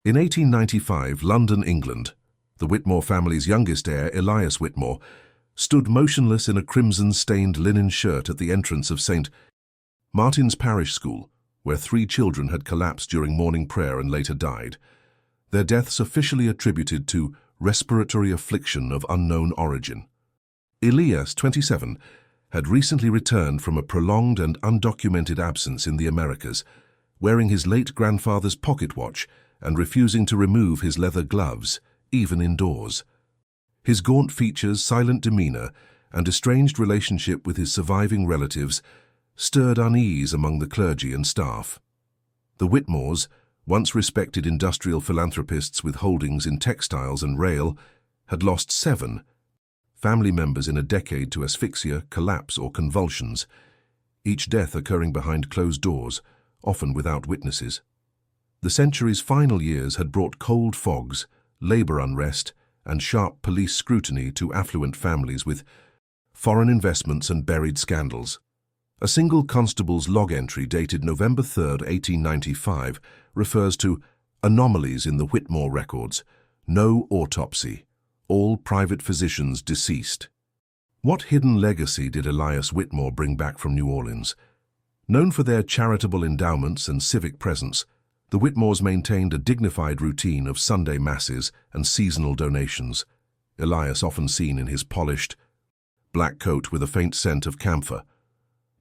In 1895, London, England, the Whitmore family's youngest heir, Elias Whitmore, stood motionless in a crimson-stained linen shirt at the entrance of St. Martin's Parish School, where 3 children had collapsed during morning prayer and later died, their deaths officially attributed to respiratory affliction of unknown origin. Elias, 27, had recently returned from a prolonged and undocumented absence in the Americas, wearing his late grandfather's pocket watch and refusing to remove his leather gloves, even indoors. His gaunt features, silent demeanor, and estranged relationship with his surviving relatives stirred unease among the clergy and staff. The Whitmores, once respected industrial philanthropists with holdings in textiles and rail, had lost 7 family members in a decade to asphyxia, collapse, or convulsions, each death occurring behind closed doors, often without witnesses. The century's final years had brought cold fogs, labor unrest, and sharp police scrutiny to affluent families with foreign investments and buried scandals. A single constable's log entry dated November 3, 1895, refers to anomalies in the Whitmore records, no autopsy, all private physicians deceased. What hidden legacy did Elias Whitmore bring back from New Orleans? Known for their charitable endowments and civic presence, the Whitmores maintained a dignified routine of Sunday masses and seasonal donations, Elias often seen in his polished black coat with a faint scent of camphor.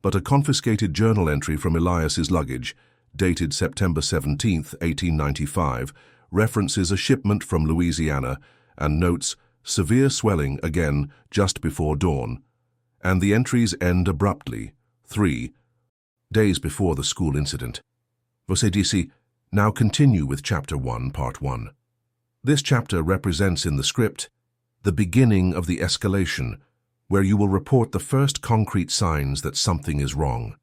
But a confiscated journal entry from Elias's luggage, dated September 17, 1895, references a shipment from Louisiana and notes severe swelling again just before dawn, and the entries end abruptly, 3 days before the school incident. Você disse, now continue with Chapter 1, Part 1. This chapter represents in the script the beginning of the escalation, where you will report the first concrete signs that something is wrong.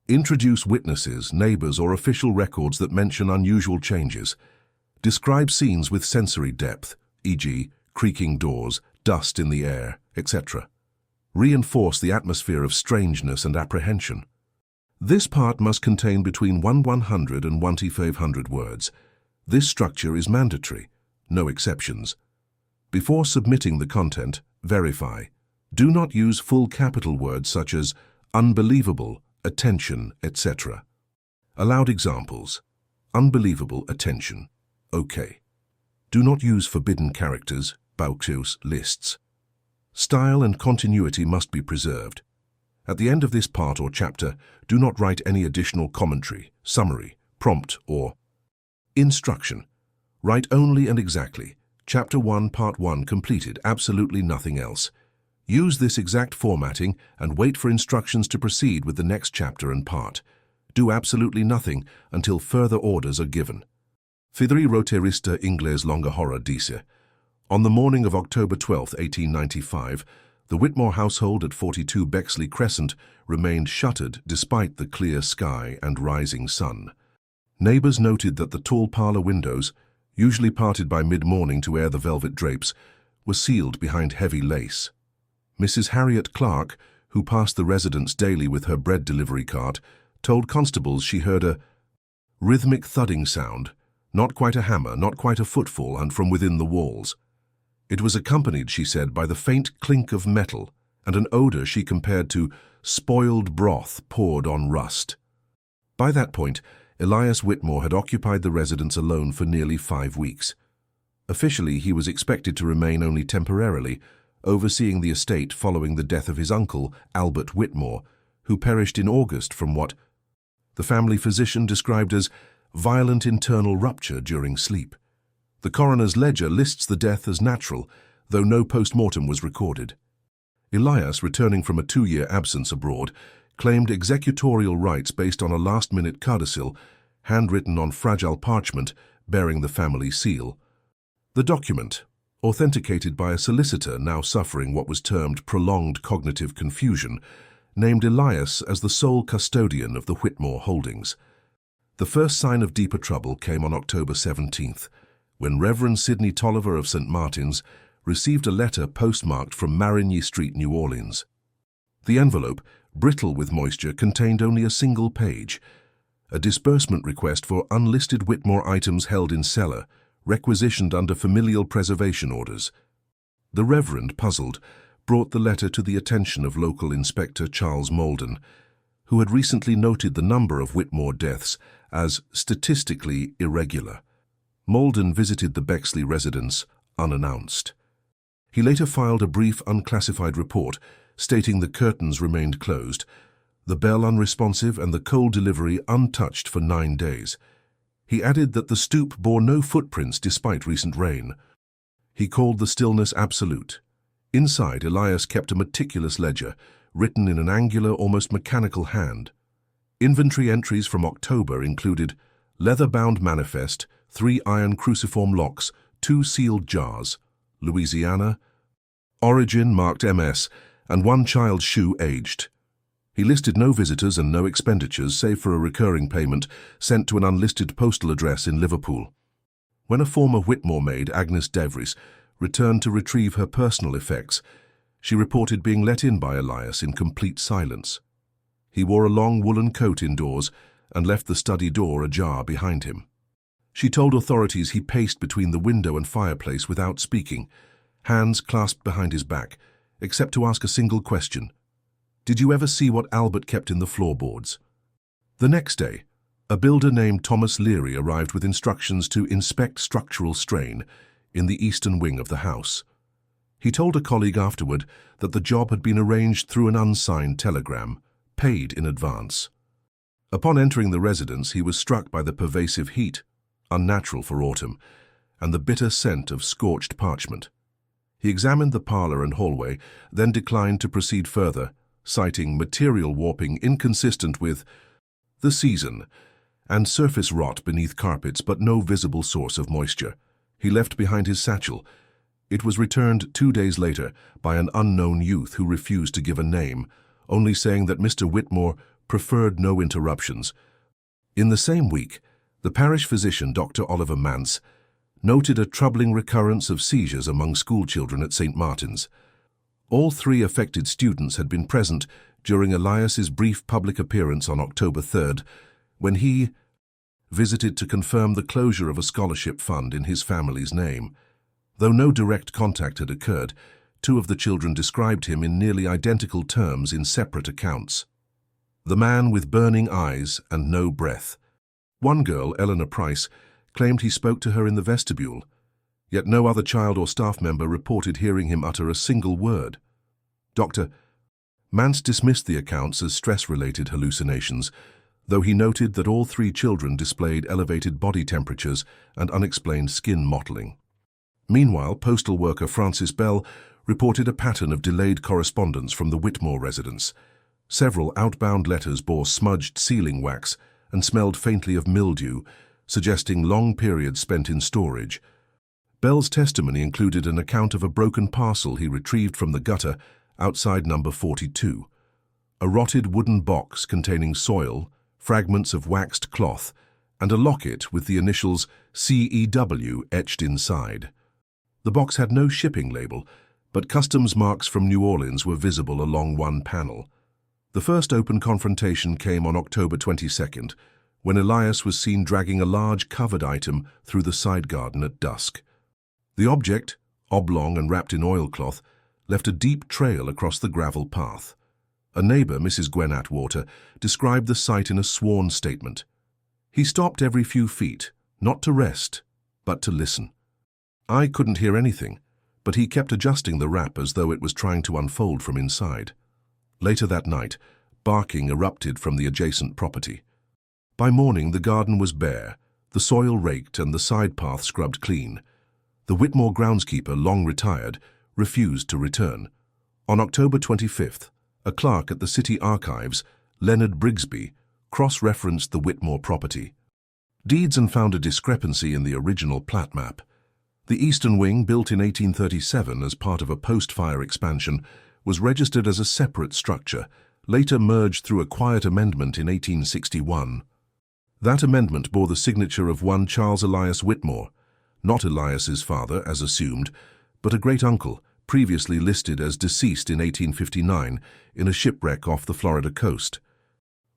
Introduce witnesses, neighbors, or official records that mention unusual changes. Describe scenes with sensory depth, e.g., creaking doors, dust in the air, etc. Reinforce the atmosphere of strangeness and apprehension. This part must contain between 100 and 500 words. This structure is mandatory, no exceptions. Before submitting the content, verify. Do not use full capital words such as unbelievable, attention, etc. Allowed examples. Unbelievable, attention. OK. Do not use forbidden characters, Bauhaus lists. Style and continuity must be preserved. At the end of this part or chapter, do not write any additional commentary, summary, prompt, or instruction. Write only and exactly. Chapter 1, Part 1 completed, absolutely nothing else. Use this exact formatting and wait for instructions to proceed with the next chapter and part. Do absolutely nothing until further orders are given. Fidri roterista ingles longa hora dice. On the morning of October 12, 1895, the Whitmore household at 42 Bexley Crescent remained shuttered despite the clear sky and rising sun. Neighbors noted that the tall parlor windows, usually parted by mid-morning to air the velvet drapes, were sealed behind heavy lace. Mrs. Harriet Clark, who passed the residence daily with her bread delivery cart, told constables she heard a rhythmic thudding sound, not quite a hammer, not quite a footfall, and from within the walls. It was accompanied, she said, by the faint clink of metal and an odor she compared to spoiled broth poured on rust. By that point, Elias Whitmore had occupied the residence alone for nearly 5 weeks. Officially, he was expected to remain only temporarily, overseeing the estate following the death of his uncle, Albert Whitmore, who perished in August from what the family physician described as violent internal rupture during sleep. The coroner's ledger lists the death as natural, though no post-mortem was recorded. Elias, returning from a 2-year absence abroad, claimed executorial rights based on a last-minute codicil, handwritten on fragile parchment bearing the family seal. The document, authenticated by a solicitor now suffering what was termed prolonged cognitive confusion, named Elias as the sole custodian of the Whitmore holdings. The first sign of deeper trouble came on October 17th, when Reverend Sidney Tolliver of St. Martin's received a letter postmarked from Marigny Street, New Orleans. The envelope, brittle with moisture, contained only a single page, a disbursement request for unlisted Whitmore items held in cellar, requisitioned under familial preservation orders. The Reverend, puzzled, brought the letter to the attention of local Inspector Charles Malden, who had recently noted the number of Whitmore deaths as statistically irregular. Malden visited the Bexley residence unannounced. He later filed a brief unclassified report stating the curtains remained closed, the bell unresponsive and the coal delivery untouched for 9 days. He added that the stoop bore no footprints despite recent rain. He called the stillness absolute. Inside, Elias kept a meticulous ledger, written in an angular, almost mechanical hand. Inventory entries from October included leather-bound manifest, 3 iron cruciform locks, 2 sealed jars, Louisiana, origin marked MS, and 1 child's shoe aged. He listed no visitors and no expenditures save for a recurring payment sent to an unlisted postal address in Liverpool. When a former Whitmore maid, Agnes Devries, returned to retrieve her personal effects, she reported being let in by Elias in complete silence. He wore a long woolen coat indoors and left the study door ajar behind him. She told authorities he paced between the window and fireplace without speaking, hands clasped behind his back, except to ask a single question. "Did you ever see what Albert kept in the floorboards?" The next day, a builder named Thomas Leary arrived with instructions to inspect structural strain in the eastern wing of the house. He told a colleague afterward that the job had been arranged through an unsigned telegram, paid in advance. Upon entering the residence, he was struck by the pervasive heat, unnatural for autumn, and the bitter scent of scorched parchment. He examined the parlor and hallway, then declined to proceed further, citing material warping inconsistent with the season and surface rot beneath carpets but no visible source of moisture. He left behind his satchel. It was returned 2 days later by an unknown youth who refused to give a name, only saying that Mr. Whitmore preferred no interruptions. In the same week, the parish physician, Dr. Oliver Mance, noted a troubling recurrence of seizures among schoolchildren at St. Martin's. All 3 affected students had been present during Elias's brief public appearance on October 3rd, when he visited to confirm the closure of a scholarship fund in his family's name. Though no direct contact had occurred, 2 of the children described him in nearly identical terms in separate accounts. The man with burning eyes and no breath. One girl, Eleanor Price, claimed he spoke to her in the vestibule, yet no other child or staff member reported hearing him utter a single word. Dr. Mance dismissed the accounts as stress-related hallucinations, though he noted that all 3 children displayed elevated body temperatures and unexplained skin mottling. Meanwhile, postal worker Francis Bell reported a pattern of delayed correspondence from the Whitmore residence. Several outbound letters bore smudged sealing wax and smelled faintly of mildew, suggesting long periods spent in storage. Bell's testimony included an account of a broken parcel he retrieved from the gutter outside number 42, a rotted wooden box containing soil, fragments of waxed cloth, and a locket with the initials CEW etched inside. The box had no shipping label, but customs marks from New Orleans were visible along one panel. The first open confrontation came on October 22nd, when Elias was seen dragging a large covered item through the side garden at dusk. The object, oblong and wrapped in oilcloth, left a deep trail across the gravel path. A neighbor, Mrs. Gwen Atwater, described the sight in a sworn statement. "He stopped every few feet, not to rest, but to listen. I couldn't hear anything, but he kept adjusting the wrap as though it was trying to unfold from inside." Later that night, barking erupted from the adjacent property. By morning, the garden was bare, the soil raked and the side path scrubbed clean. The Whitmore groundskeeper, long retired, refused to return. On October 25th, a clerk at the city archives, Leonard Brigsby, cross-referenced the Whitmore property. Deeds found a discrepancy in the original plat map. The eastern wing, built in 1837 as part of a post-fire expansion, was registered as a separate structure, later merged through a quiet amendment in 1861. That amendment bore the signature of one Charles Elias Whitmore, not Elias's father, as assumed, but a great-uncle, previously listed as deceased in 1859 in a shipwreck off the Florida coast.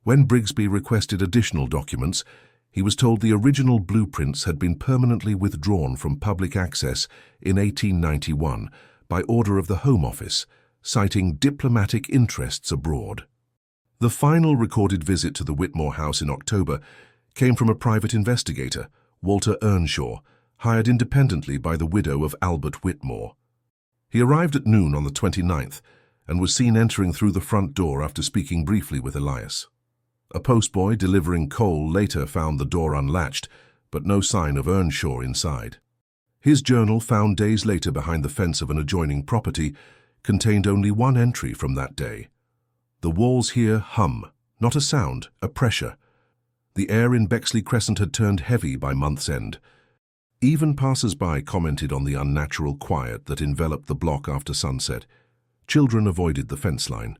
When Brigsby requested additional documents, He was told the original blueprints had been permanently withdrawn from public access in 1891 by order of the Home Office, citing diplomatic interests abroad. The final recorded visit to the Whitmore house in October came from a private investigator, Walter Earnshaw, hired independently by the widow of Albert Whitmore. He arrived at noon on the 29th and was seen entering through the front door after speaking briefly with Elias. A postboy delivering coal later found the door unlatched, but no sign of Earnshaw inside. His journal, found days later behind the fence of an adjoining property, contained only one entry from that day. The walls here hum, not a sound, a pressure. The air in Bexley Crescent had turned heavy by month's end. Even passers-by commented on the unnatural quiet that enveloped the block after sunset. Children avoided the fence line.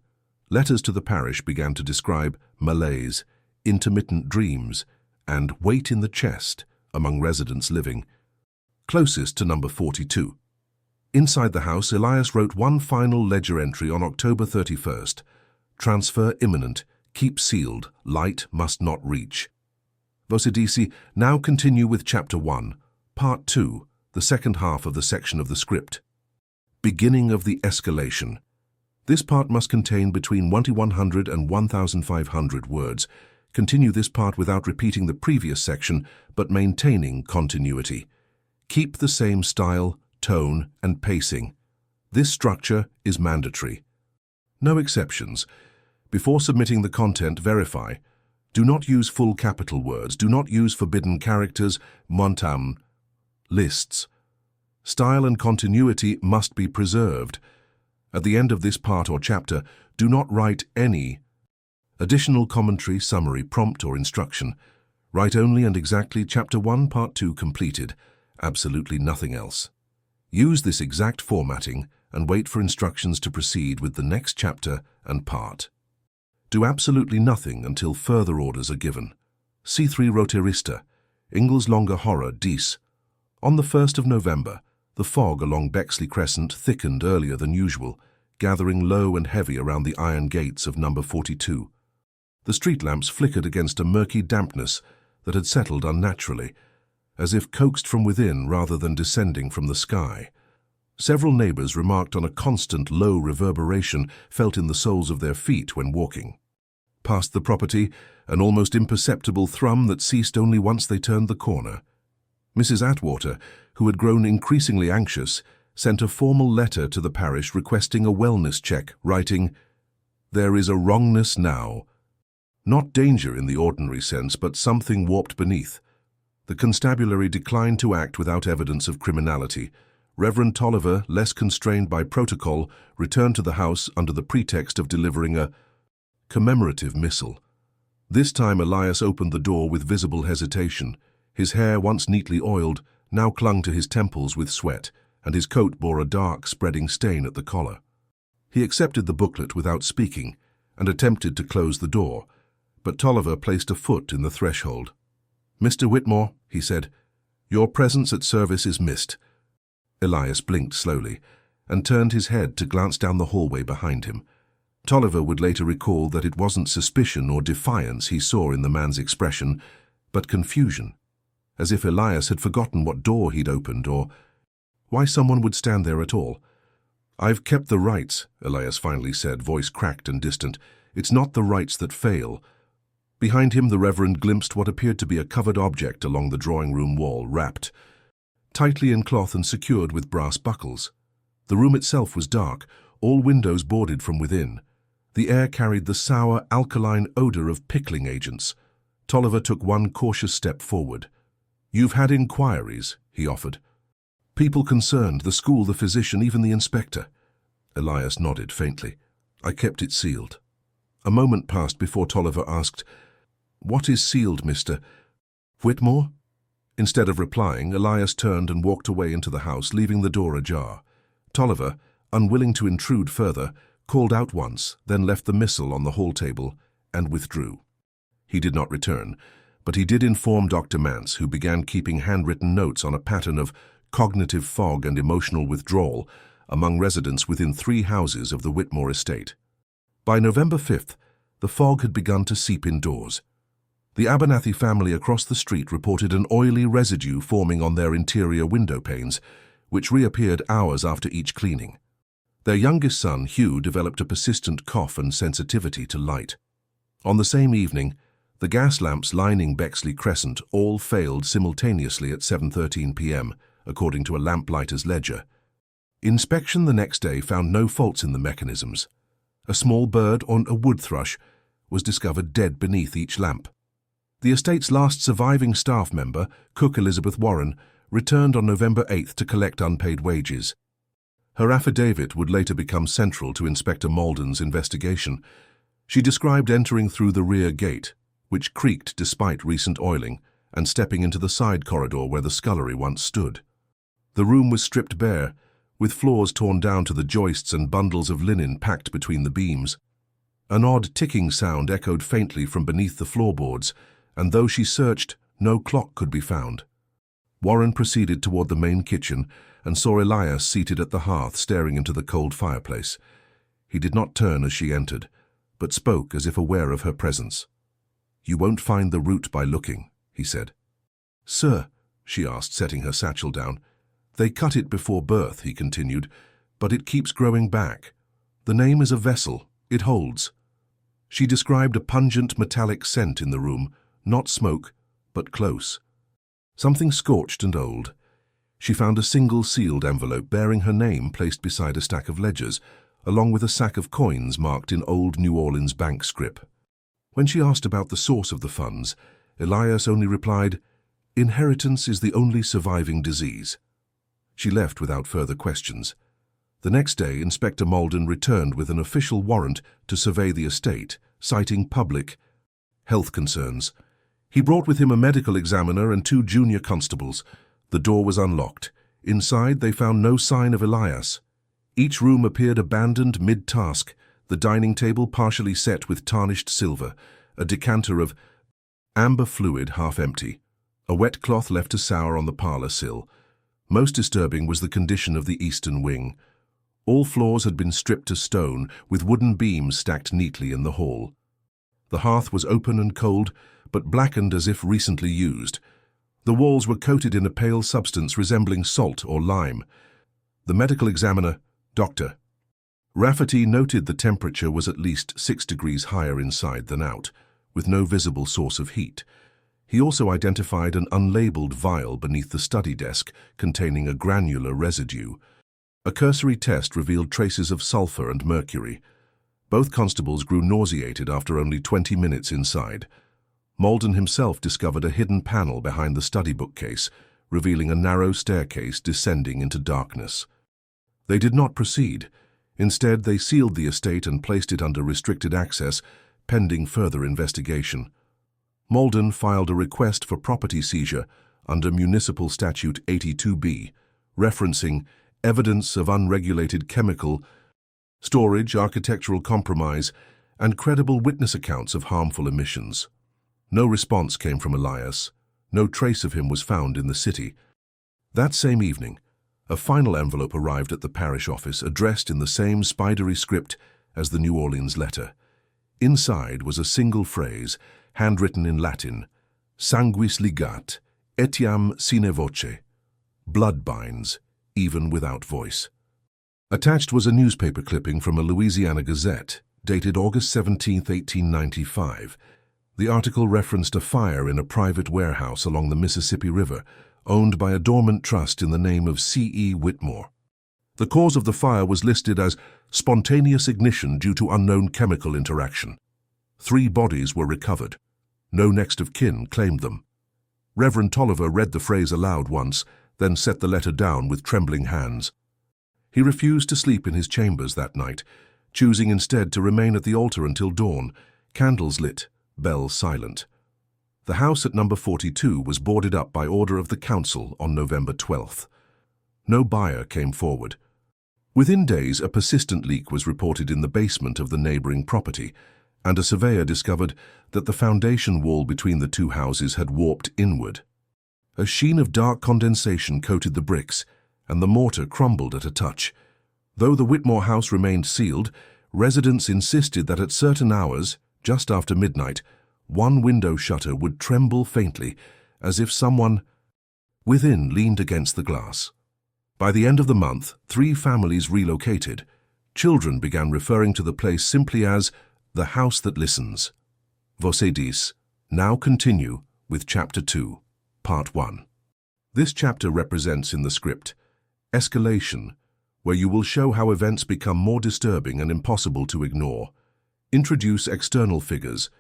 Letters to the parish began to describe malaise, intermittent dreams, and weight in the chest among residents living closest to number 42. Inside the house, Elias wrote one final ledger entry on October 31st. Transfer imminent. Keep sealed. Light must not reach. Vosidisi, now continue with Chapter 1, Part 2, the second half of the section of the script. Beginning of the escalation. This part must contain between 1,100 and 1,500 words. Continue this part without repeating the previous section, but maintaining continuity. Keep the same style, tone, and pacing. This structure is mandatory. No exceptions. Before submitting the content, verify. Do not use full capital words. Do not use forbidden characters, montam, lists. Style and continuity must be preserved. At the end of this part or chapter, do not write any additional commentary, summary, prompt, or instruction. Write only and exactly Chapter 1, Part 2 completed. Absolutely nothing else. Use this exact formatting and wait for instructions to proceed with the next chapter and part. Do absolutely nothing until further orders are given. C3 Roterista, Ingalls Longer Horror, Dis. On the 1st of November, the fog along Bexley Crescent thickened earlier than usual, gathering low and heavy around the iron gates of number 42. The street lamps flickered against a murky dampness that had settled unnaturally, as if coaxed from within rather than descending from the sky. Several neighbors remarked on a constant low reverberation felt in the soles of their feet when walking. Past the property, an almost imperceptible thrum that ceased only once they turned the corner. Mrs. Atwater, who had grown increasingly anxious, sent a formal letter to the parish requesting a wellness check, writing, "There is a wrongness now. Not danger in the ordinary sense, but something warped beneath." The constabulary declined to act without evidence of criminality. Reverend Tolliver, less constrained by protocol, returned to the house under the pretext of delivering a commemorative missile. This time Elias opened the door with visible hesitation. His hair, once neatly oiled, now clung to his temples with sweat, and his coat bore a dark, spreading stain at the collar. He accepted the booklet without speaking, and attempted to close the door, but Tolliver placed a foot in the threshold. "Mr. Whitmore," he said, "your presence at service is missed." Elias blinked slowly, and turned his head to glance down the hallway behind him. Tolliver would later recall that it wasn't suspicion or defiance he saw in the man's expression, but confusion, as if Elias had forgotten what door he'd opened or why someone would stand there at all. "I've kept the rights," Elias finally said, voice cracked and distant. "It's not the rights that fail." Behind him the Reverend glimpsed what appeared to be a covered object along the drawing-room wall, wrapped tightly in cloth and secured with brass buckles. The room itself was dark, all windows boarded from within. The air carried the sour, alkaline odor of pickling agents. Tolliver took one cautious step forward. "You've had inquiries," he offered. "People concerned, the school, the physician, even the inspector." Elias nodded faintly. "I kept it sealed." A moment passed before Tolliver asked, "What is sealed, Mr. Whitmore?" Instead of replying, Elias turned and walked away into the house, leaving the door ajar. Tolliver, unwilling to intrude further, called out once, then left the missile on the hall table and withdrew. He did not return, but he did inform Dr. Mance, who began keeping handwritten notes on a pattern of cognitive fog and emotional withdrawal among residents within 3 houses of the Whitmore estate. By November 5th, the fog had begun to seep indoors. The Abernathy family across the street reported an oily residue forming on their interior window panes, which reappeared hours after each cleaning. Their youngest son, Hugh, developed a persistent cough and sensitivity to light. On the same evening, the gas lamps lining Bexley Crescent all failed simultaneously at 7:13 p.m., according to a lamplighter's ledger. Inspection the next day found no faults in the mechanisms. A small bird, or a wood thrush, was discovered dead beneath each lamp. The estate's last surviving staff member, cook Elizabeth Warren, returned on November 8th to collect unpaid wages. Her affidavit would later become central to Inspector Malden's investigation. She described entering through the rear gate, which creaked despite recent oiling, and stepping into the side corridor where the scullery once stood. The room was stripped bare, with floors torn down to the joists and bundles of linen packed between the beams. An odd ticking sound echoed faintly from beneath the floorboards, and though she searched, no clock could be found. Warren proceeded toward the main kitchen and saw Elias seated at the hearth staring into the cold fireplace. He did not turn as she entered, but spoke as if aware of her presence. "You won't find the root by looking," he said. "Sir," she asked, setting her satchel down. "They cut it before birth," he continued, "but it keeps growing back. The name is a vessel. It holds." She described a pungent metallic scent in the room, not smoke, but close. Something scorched and old. She found a single sealed envelope bearing her name placed beside a stack of ledgers, along with a sack of coins marked in old New Orleans bank scrip. When she asked about the source of the funds, Elias only replied, "Inheritance is the only surviving disease." She left without further questions. The next day, Inspector Malden returned with an official warrant to survey the estate, citing public health concerns. He brought with him a medical examiner and 2 junior constables. The door was unlocked. Inside, they found no sign of Elias. Each room appeared abandoned mid-task, the dining table partially set with tarnished silver, a decanter of amber fluid half empty, a wet cloth left to sour on the parlor sill. Most disturbing was the condition of the eastern wing. All floors had been stripped to stone, with wooden beams stacked neatly in the hall. The hearth was open and cold, but blackened as if recently used. The walls were coated in a pale substance resembling salt or lime. The medical examiner, Dr. Rafferty, noted the temperature was at least 6 degrees higher inside than out, with no visible source of heat. He also identified an unlabeled vial beneath the study desk containing a granular residue. A cursory test revealed traces of sulfur and mercury. Both constables grew nauseated after only 20 minutes inside. Malden himself discovered a hidden panel behind the study bookcase, revealing a narrow staircase descending into darkness. They did not proceed. Instead, they sealed the estate and placed it under restricted access, pending further investigation. Malden filed a request for property seizure under Municipal Statute 82B, referencing evidence of unregulated chemical storage, architectural compromise, and credible witness accounts of harmful emissions. No response came from Elias. No trace of him was found in the city. That same evening, a final envelope arrived at the parish office, addressed in the same spidery script as the New Orleans letter. Inside was a single phrase, handwritten in Latin, "Sanguis ligat, etiam sine voce," blood binds, even without voice. Attached was a newspaper clipping from a Louisiana Gazette, dated August 17, 1895. The article referenced a fire in a private warehouse along the Mississippi River, owned by a dormant trust in the name of C.E. Whitmore. The cause of the fire was listed as spontaneous ignition due to unknown chemical interaction. 3 bodies were recovered. No next of kin claimed them. Reverend Tolliver read the phrase aloud once, then set the letter down with trembling hands. He refused to sleep in his chambers that night, choosing instead to remain at the altar until dawn, candles lit, bells silent. The house at number 42 was boarded up by order of the council on November 12th. No buyer came forward. Within days, a persistent leak was reported in the basement of the neighboring property, and a surveyor discovered that the foundation wall between the 2 houses had warped inward. A sheen of dark condensation coated the bricks, and the mortar crumbled at a touch. Though the Whitmore house remained sealed, residents insisted that at certain hours, just after midnight, one window shutter would tremble faintly, as if someone within leaned against the glass. By the end of the month, 3 families relocated. Children began referring to the place simply as the house that listens. Você diz. Now continue with Chapter 2, Part 1. This chapter represents in the script escalation, where you will show how events become more disturbing and impossible to ignore. Introduce external figures,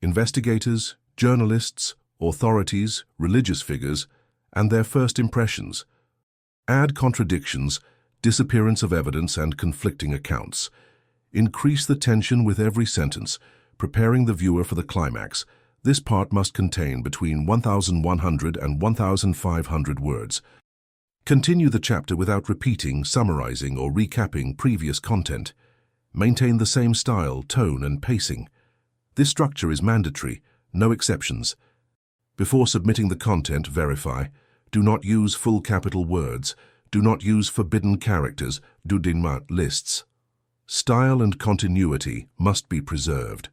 investigators, journalists, authorities, religious figures, and their first impressions. Add contradictions, disappearance of evidence, and conflicting accounts. Increase the tension with every sentence, preparing the viewer for the climax. This part must contain between 1,100 and 1,500 words. Continue the chapter without repeating, summarizing, or recapping previous content. Maintain the same style, tone, and pacing. This structure is mandatory, no exceptions. Before submitting the content, verify. Do not use full capital words. Do not use forbidden characters, dudinmat lists. Style and continuity must be preserved.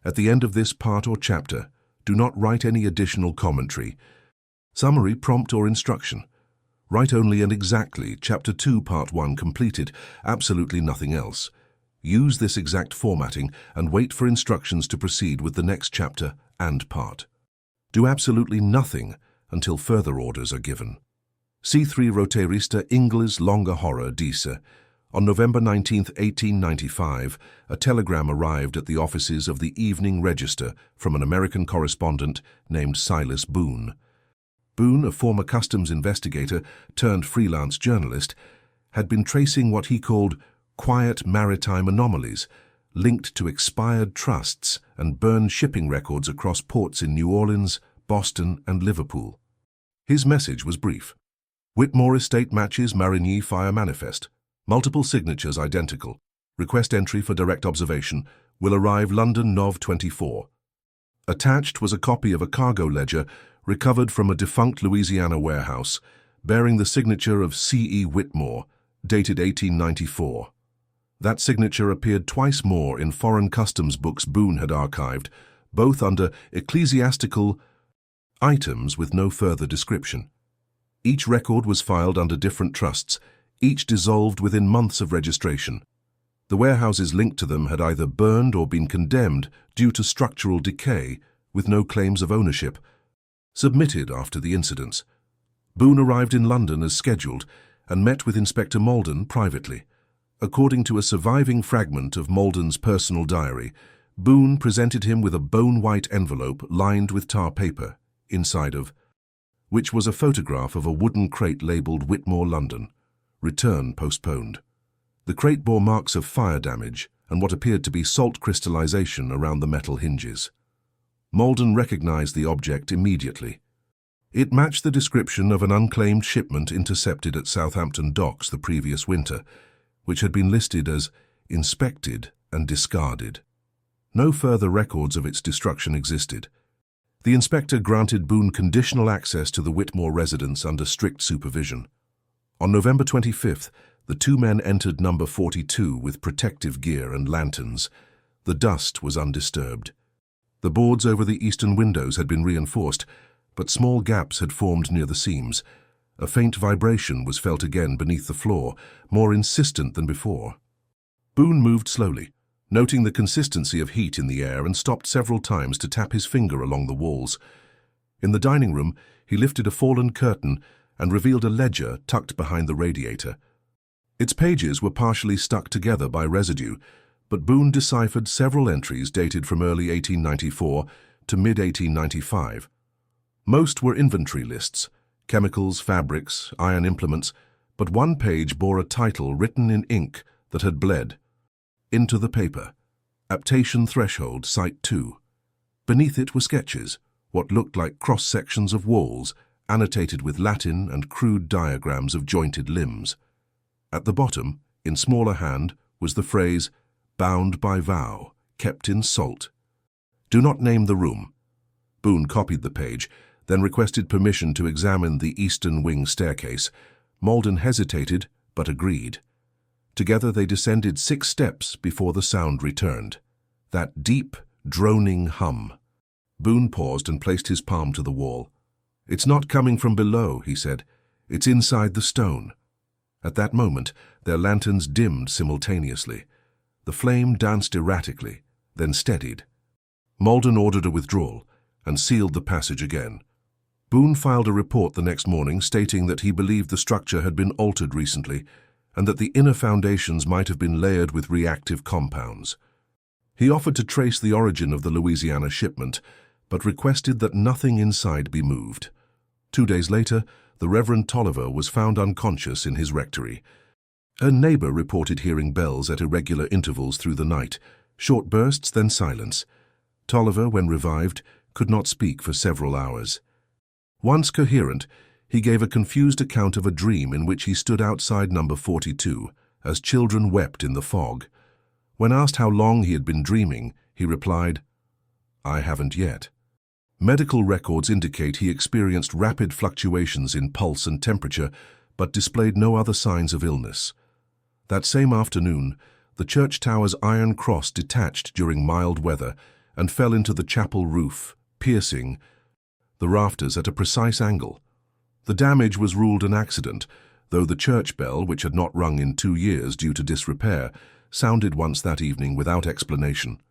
At the end of this part or chapter, do not write any additional commentary, summary, prompt, or instruction. Write only and exactly Chapter 2, Part 1 completed, absolutely nothing else. Use this exact formatting and wait for instructions to proceed with the next chapter and part. Do absolutely nothing until further orders are given. C3 Roteirista Ingles Longa Horror Disa. On November 19, 1895, a telegram arrived at the offices of the Evening Register from an American correspondent named Silas Boone. Boone, a former customs investigator turned freelance journalist, had been tracing what he called quiet maritime anomalies linked to expired trusts and burned shipping records across ports in New Orleans, Boston, and Liverpool. His message was brief. Whitmore estate matches Marigny fire manifest. Multiple signatures identical. Request entry for direct observation. Will arrive London Nov 24. Attached was a copy of a cargo ledger recovered from a defunct Louisiana warehouse, bearing the signature of C.E. Whitmore, dated 1894. That signature appeared twice more in foreign customs books Boone had archived, both under ecclesiastical items with no further description. Each record was filed under different trusts, each dissolved within months of registration. The warehouses linked to them had either burned or been condemned due to structural decay, with no claims of ownership. Submitted after the incidents. Boone arrived in London as scheduled and met with Inspector Malden privately. According to a surviving fragment of Malden's personal diary, Boone presented him with a bone-white envelope lined with tar paper, inside of which was a photograph of a wooden crate labeled Whitmore, London. Return postponed. The crate bore marks of fire damage and what appeared to be salt crystallization around the metal hinges. Malden recognized the object immediately. It matched the description of an unclaimed shipment intercepted at Southampton docks the previous winter, which had been listed as inspected and discarded. No further records of its destruction existed. The inspector granted Boone conditional access to the Whitmore residence under strict supervision. On November 25th, the 2 men entered number 42 with protective gear and lanterns. The dust was undisturbed. The boards over the eastern windows had been reinforced, but small gaps had formed near the seams. A faint vibration was felt again beneath the floor, more insistent than before. Boone moved slowly, noting the consistency of heat in the air, and stopped several times to tap his finger along the walls. In the dining room, he lifted a fallen curtain and revealed a ledger tucked behind the radiator. Its pages were partially stuck together by residue, but Boone deciphered several entries dated from early 1894 to mid-1895. Most were inventory lists, chemicals, fabrics, iron implements, but one page bore a title written in ink that had bled into the paper. Aptation Threshold, Site 2. Beneath it were sketches, what looked like cross-sections of walls, annotated with Latin and crude diagrams of jointed limbs. At the bottom, in smaller hand, was the phrase, "Bound by vow, kept in salt." Do not name the room. Boone copied the page, then requested permission to examine the eastern wing staircase. Malden hesitated, but agreed. Together they descended 6 steps before the sound returned. That deep, droning hum. Boone paused and placed his palm to the wall. "It's not coming from below," he said. "It's inside the stone." At that moment, their lanterns dimmed simultaneously. The flame danced erratically, then steadied. Malden ordered a withdrawal and sealed the passage again. Boone filed a report the next morning stating that he believed the structure had been altered recently and that the inner foundations might have been layered with reactive compounds. He offered to trace the origin of the Louisiana shipment, but requested that nothing inside be moved. 2 days later, the Reverend Tolliver was found unconscious in his rectory. A neighbor reported hearing bells at irregular intervals through the night, short bursts, then silence. Tolliver, when revived, could not speak for several hours. Once coherent, he gave a confused account of a dream in which he stood outside number 42, as children wept in the fog. When asked how long he had been dreaming, he replied, "I haven't yet." Medical records indicate he experienced rapid fluctuations in pulse and temperature, but displayed no other signs of illness. That same afternoon, the church tower's iron cross detached during mild weather and fell into the chapel roof, piercing the rafters at a precise angle. The damage was ruled an accident, though the church bell, which had not rung in 2 years due to disrepair, sounded once that evening without explanation.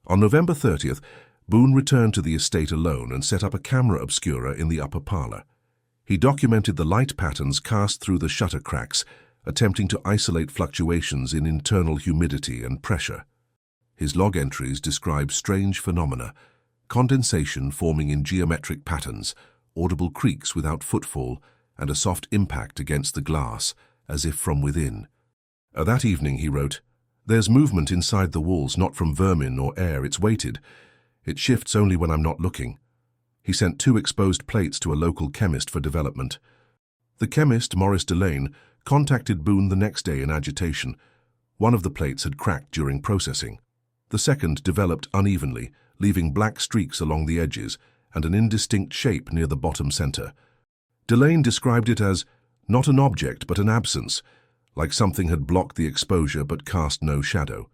On November 30th, Boone returned to the estate alone and set up a camera obscura in the upper parlor. He documented the light patterns cast through the shutter cracks, attempting to isolate fluctuations in internal humidity and pressure. His log entries describe strange phenomena: condensation forming in geometric patterns, audible creaks without footfall, and a soft impact against the glass, as if from within. That evening he wrote, "There's movement inside the walls, not from vermin or air, it's weighted. It shifts only when I'm not looking." He sent 2 exposed plates to a local chemist for development. The chemist, Maurice Delane, contacted Boone the next day in agitation. One of the plates had cracked during processing. The second developed unevenly, leaving black streaks along the edges and an indistinct shape near the bottom center. Delane described it as not an object but an absence, like something had blocked the exposure but cast no shadow.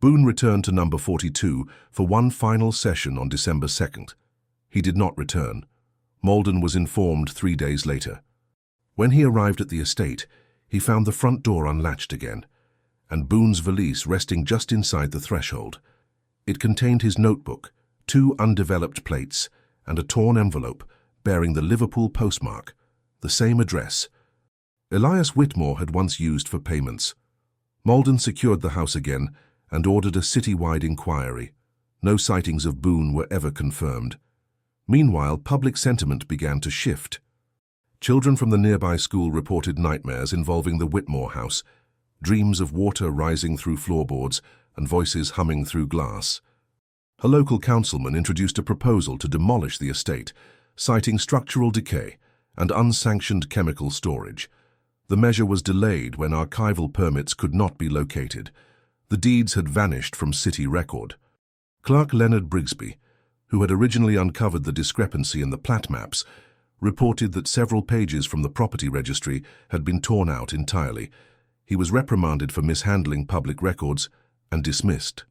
Boone returned to number 42 for one final session on December 2nd. He did not return. Malden was informed 3 days later. When he arrived at the estate, he found the front door unlatched again, and Boone's valise resting just inside the threshold. It contained his notebook, 2 undeveloped plates, and a torn envelope bearing the Liverpool postmark, the same address Elias Whitmore had once used for payments. Malden secured the house again and ordered a city-wide inquiry. No sightings of Boone were ever confirmed. Meanwhile, public sentiment began to shift. Children from the nearby school reported nightmares involving the Whitmore house, dreams of water rising through floorboards and voices humming through glass. A local councilman introduced a proposal to demolish the estate, citing structural decay and unsanctioned chemical storage. The measure was delayed when archival permits could not be located. The deeds had vanished from city record. Clerk Leonard Brigsby, who had originally uncovered the discrepancy in the plat maps, reported that several pages from the property registry had been torn out entirely. He was reprimanded for mishandling public records and dismissed.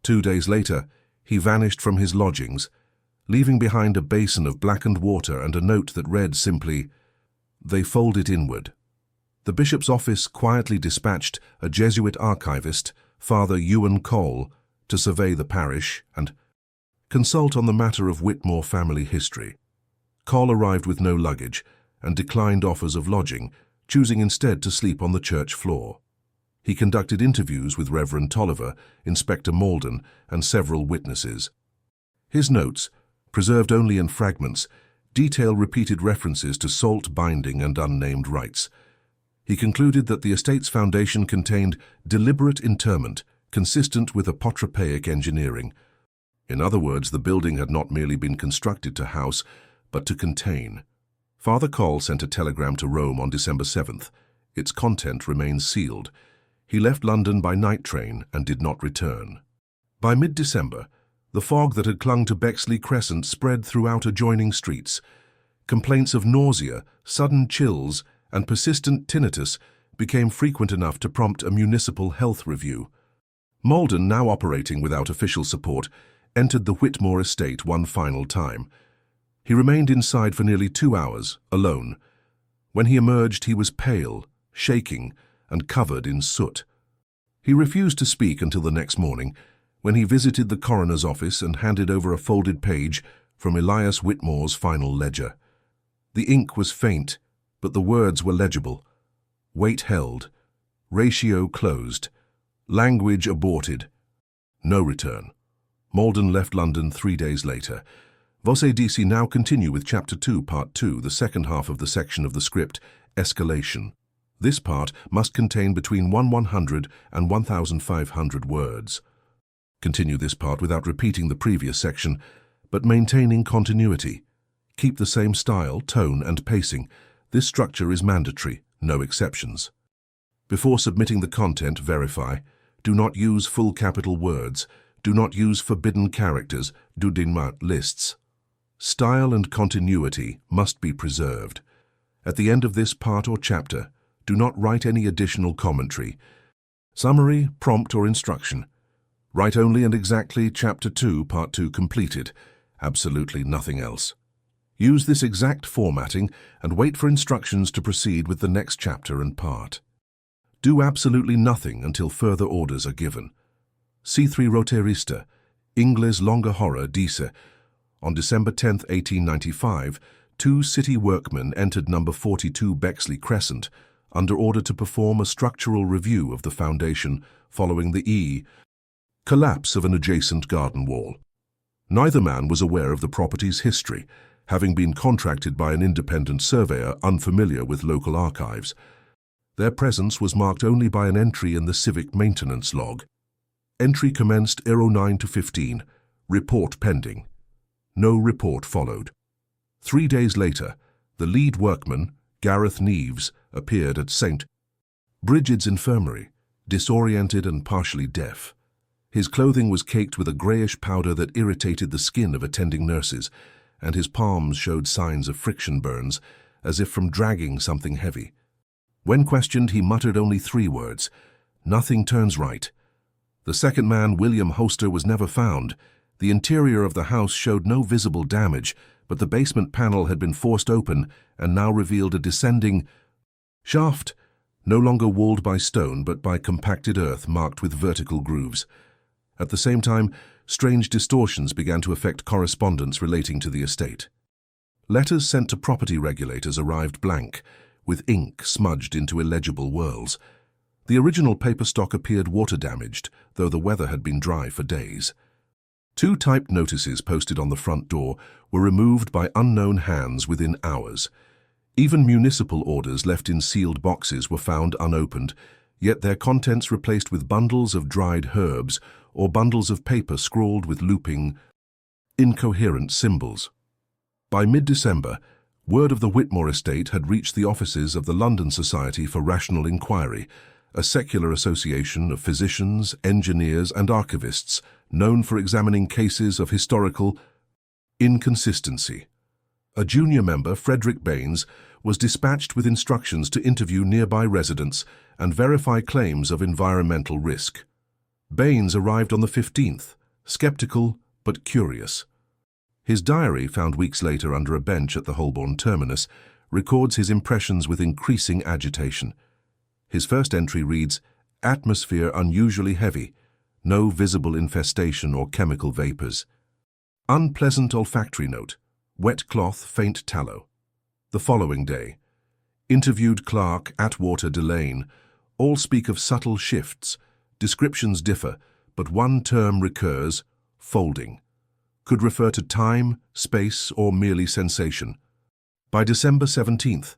2 days later, he vanished from his lodgings, leaving behind a basin of blackened water and a note that read simply, "They fold it inward." The bishop's office quietly dispatched a Jesuit archivist, Father Ewan Cole, to survey the parish and consult on the matter of Whitmore family history. Cole arrived with no luggage and declined offers of lodging, choosing instead to sleep on the church floor. He conducted interviews with Reverend Tolliver, Inspector Malden, and several witnesses. His notes, preserved only in fragments, detail repeated references to salt binding and unnamed rites. He concluded that the estate's foundation contained deliberate interment, consistent with apotropaic engineering. In other words, the building had not merely been constructed to house, but to contain. Father Cole sent a telegram to Rome on December 7th. Its content remains sealed. He left London by night train and did not return. By mid-December, the fog that had clung to Bexley Crescent spread throughout adjoining streets. Complaints of nausea, sudden chills, and persistent tinnitus became frequent enough to prompt a municipal health review. Malden, now operating without official support, entered the Whitmore estate one final time. He remained inside for nearly 2 hours, alone. When he emerged, he was pale, shaking, and covered in soot. He refused to speak until the next morning, when he visited the coroner's office and handed over a folded page from Elias Whitmore's final ledger. The ink was faint, but the words were legible. Weight held. Ratio closed. Language aborted. No return. Malden left London 3 days later. Voce DC now continue with Chapter 2, Part 2, the second half of the section of the script, Escalation. This part must contain between 100 and 1,500 words. Continue this part without repeating the previous section, but maintaining continuity. Keep the same style, tone, and pacing. This structure is mandatory, no exceptions. Before submitting the content, verify. Do not use full capital words. Do not use forbidden characters, dudinmat lists. Style and continuity must be preserved. At the end of this part or chapter, do not write any additional commentary, summary, prompt, or instruction. Write only and exactly Chapter 2, Part 2 completed. Absolutely nothing else. Use this exact formatting and wait for instructions to proceed with the next chapter and part. Do absolutely nothing until further orders are given. C3 Roterista, Ingles Longa Horror Dice. On December 10, 1895, 2 city workmen entered number 42 Bexley Crescent under order to perform a structural review of the foundation following the collapse of an adjacent garden wall. Neither man was aware of the property's history, having been contracted by an independent surveyor unfamiliar with local archives. Their presence was marked only by an entry in the civic maintenance log. Entry commenced 09:15. Report pending. No report followed. 3 days later, the lead workman, Gareth Neaves, appeared at St. Brigid's Infirmary, disoriented and partially deaf. His clothing was caked with a greyish powder that irritated the skin of attending nurses, and his palms showed signs of friction burns, as if from dragging something heavy. When questioned, he muttered only 3 words: "Nothing turns right." The second man, William Hoster, was never found. The interior of the house showed no visible damage, but the basement panel had been forced open and now revealed a descending shaft, no longer walled by stone but by compacted earth marked with vertical grooves. At the same time, strange distortions began to affect correspondence relating to the estate. Letters sent to property regulators arrived blank, with ink smudged into illegible whorls. The original paper stock appeared water-damaged, though the weather had been dry for days. 2 typed notices posted on the front door were removed by unknown hands within hours. Even municipal orders left in sealed boxes were found unopened, yet their contents replaced with bundles of dried herbs or bundles of paper scrawled with looping, incoherent symbols. By mid-December, word of the Whitmore estate had reached the offices of the London Society for Rational Inquiry, a secular association of physicians, engineers, and archivists known for examining cases of historical inconsistency. A junior member, Frederick Baines, was dispatched with instructions to interview nearby residents and verify claims of environmental risk. Baines arrived on the 15th, skeptical but curious. His diary, found weeks later under a bench at the Holborn terminus, records his impressions with increasing agitation. His first entry reads, "Atmosphere unusually heavy, no visible infestation or chemical vapors. Unpleasant olfactory note, wet cloth, faint tallow." The following day, interviewed clerk, Atwater Delane, all speak of subtle shifts. Descriptions differ, but one term recurs, folding. Could refer to time, space, or merely sensation. By December 17th,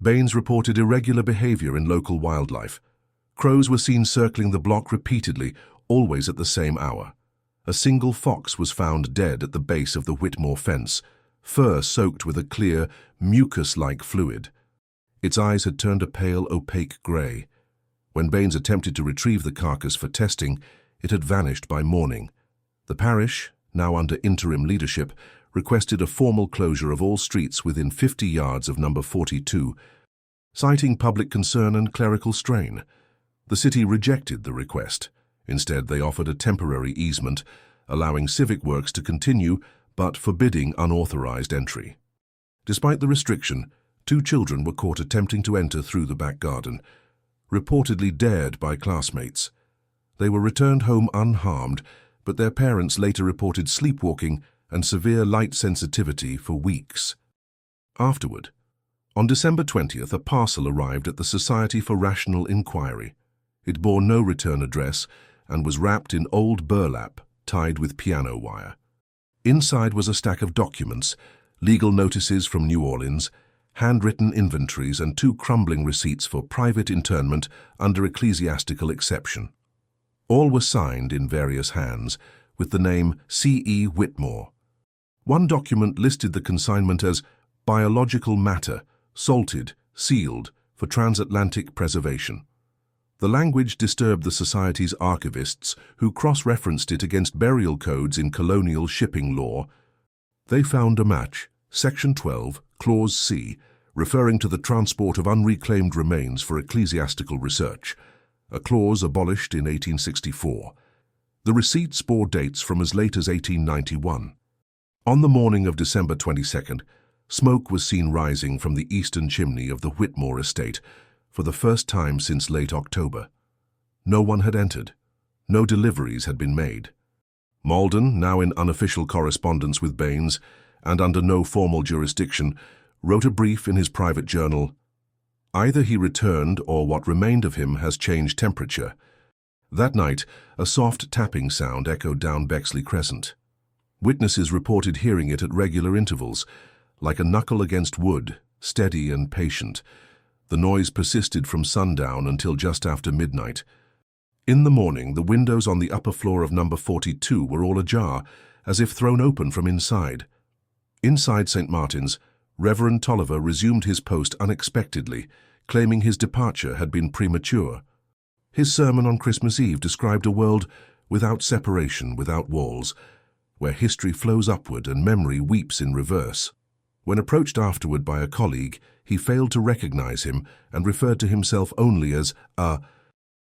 Baines reported irregular behavior in local wildlife. Crows were seen circling the block repeatedly, always at the same hour. A single fox was found dead at the base of the Whitmore fence, fur soaked with a clear, mucus-like fluid. Its eyes had turned a pale, opaque grey. When Baines attempted to retrieve the carcass for testing, it had vanished by morning. The parish, now under interim leadership, requested a formal closure of all streets within 50 yards of number 42, citing public concern and clerical strain. The city rejected the request. Instead, they offered a temporary easement, allowing civic works to continue but forbidding unauthorized entry. Despite the restriction, 2 children were caught attempting to enter through the back garden, reportedly dared by classmates. They were returned home unharmed, but their parents later reported sleepwalking and severe light sensitivity for weeks. Afterward, on December 20th, a parcel arrived at the Society for Rational Inquiry. It bore no return address and was wrapped in old burlap tied with piano wire. Inside was a stack of documents, legal notices from New Orleans, handwritten inventories, and 2 crumbling receipts for private internment under ecclesiastical exception. All were signed in various hands with the name C.E. Whitmore. One document listed the consignment as biological matter, salted, sealed, for transatlantic preservation. The language disturbed the Society's archivists, who cross-referenced it against burial codes in colonial shipping law. They found a match, Section 12, Clause C, referring to the transport of unreclaimed remains for ecclesiastical research, a clause abolished in 1864. The receipts bore dates from as late as 1891. On the morning of December 22nd, smoke was seen rising from the eastern chimney of the Whitmore estate for the first time since late October. No one had entered. No deliveries had been made. Malden, now in unofficial correspondence with Baines and under no formal jurisdiction, wrote a brief in his private journal. Either he returned or what remained of him has changed temperature. That night, a soft tapping sound echoed down Bexley Crescent. Witnesses reported hearing it at regular intervals, like a knuckle against wood, steady and patient. The noise persisted from sundown until just after midnight. In the morning, the windows on the upper floor of number 42 were all ajar, as if thrown open from inside. Inside St. Martin's, Reverend Tolliver resumed his post unexpectedly, claiming his departure had been premature. His sermon on Christmas Eve described a world without separation, without walls, where history flows upward and memory weeps in reverse. When approached afterward by a colleague, he failed to recognize him and referred to himself only as a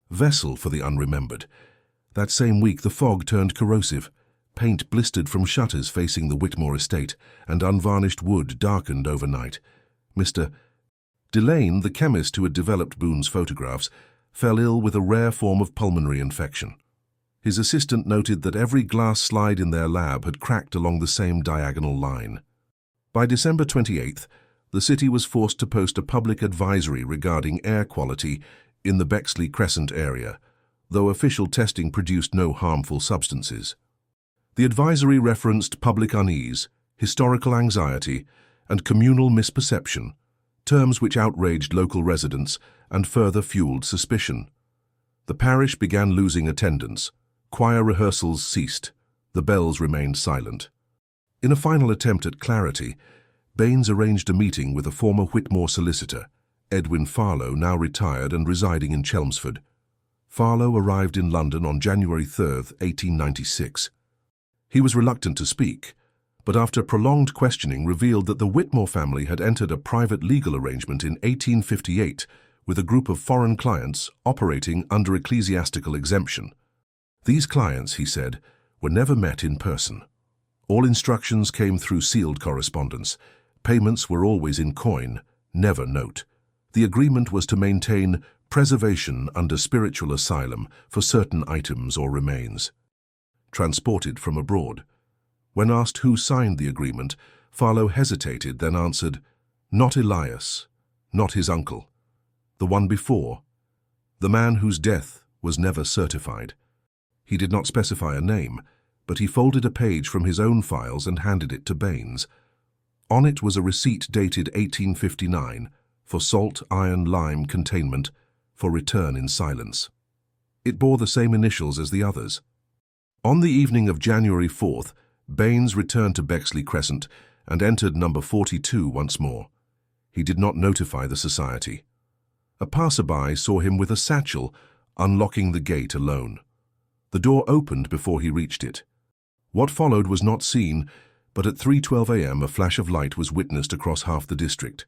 vessel for the unremembered. That same week, the fog turned corrosive. Paint blistered from shutters facing the Whitmore estate, and unvarnished wood darkened overnight. Mr. Delane, the chemist who had developed Boone's photographs, fell ill with a rare form of pulmonary infection. His assistant noted that every glass slide in their lab had cracked along the same diagonal line. By December 28th, the city was forced to post a public advisory regarding air quality in the Bexley Crescent area, though official testing produced no harmful substances. The advisory referenced public unease, historical anxiety, and communal misperception, terms which outraged local residents and further fueled suspicion. The parish began losing attendance. Choir rehearsals ceased. The bells remained silent. In a final attempt at clarity, Baines arranged a meeting with a former Whitmore solicitor, Edwin Farlow, now retired and residing in Chelmsford. Farlow arrived in London on January 3, 1896. He was reluctant to speak, but after prolonged questioning revealed that the Whitmore family had entered a private legal arrangement in 1858 with a group of foreign clients operating under ecclesiastical exemption. These clients, he said, were never met in person. All instructions came through sealed correspondence. Payments were always in coin, never note. The agreement was to maintain preservation under spiritual asylum for certain items or remains transported from abroad. When asked who signed the agreement, Farlow hesitated, then answered, "Not Elias, not his uncle. The one before, the man whose death was never certified." He did not specify a name, but he folded a page from his own files and handed it to Baines. On it was a receipt dated 1859 for salt, iron, lime containment for return in silence. It bore the same initials as the others. On the evening of January 4th, Baines returned to Bexley Crescent and entered number 42 once more. He did not notify the society. A passerby saw him with a satchel, unlocking the gate alone. The door opened before he reached it. What followed was not seen, but at 3:12 a.m. a flash of light was witnessed across half the district.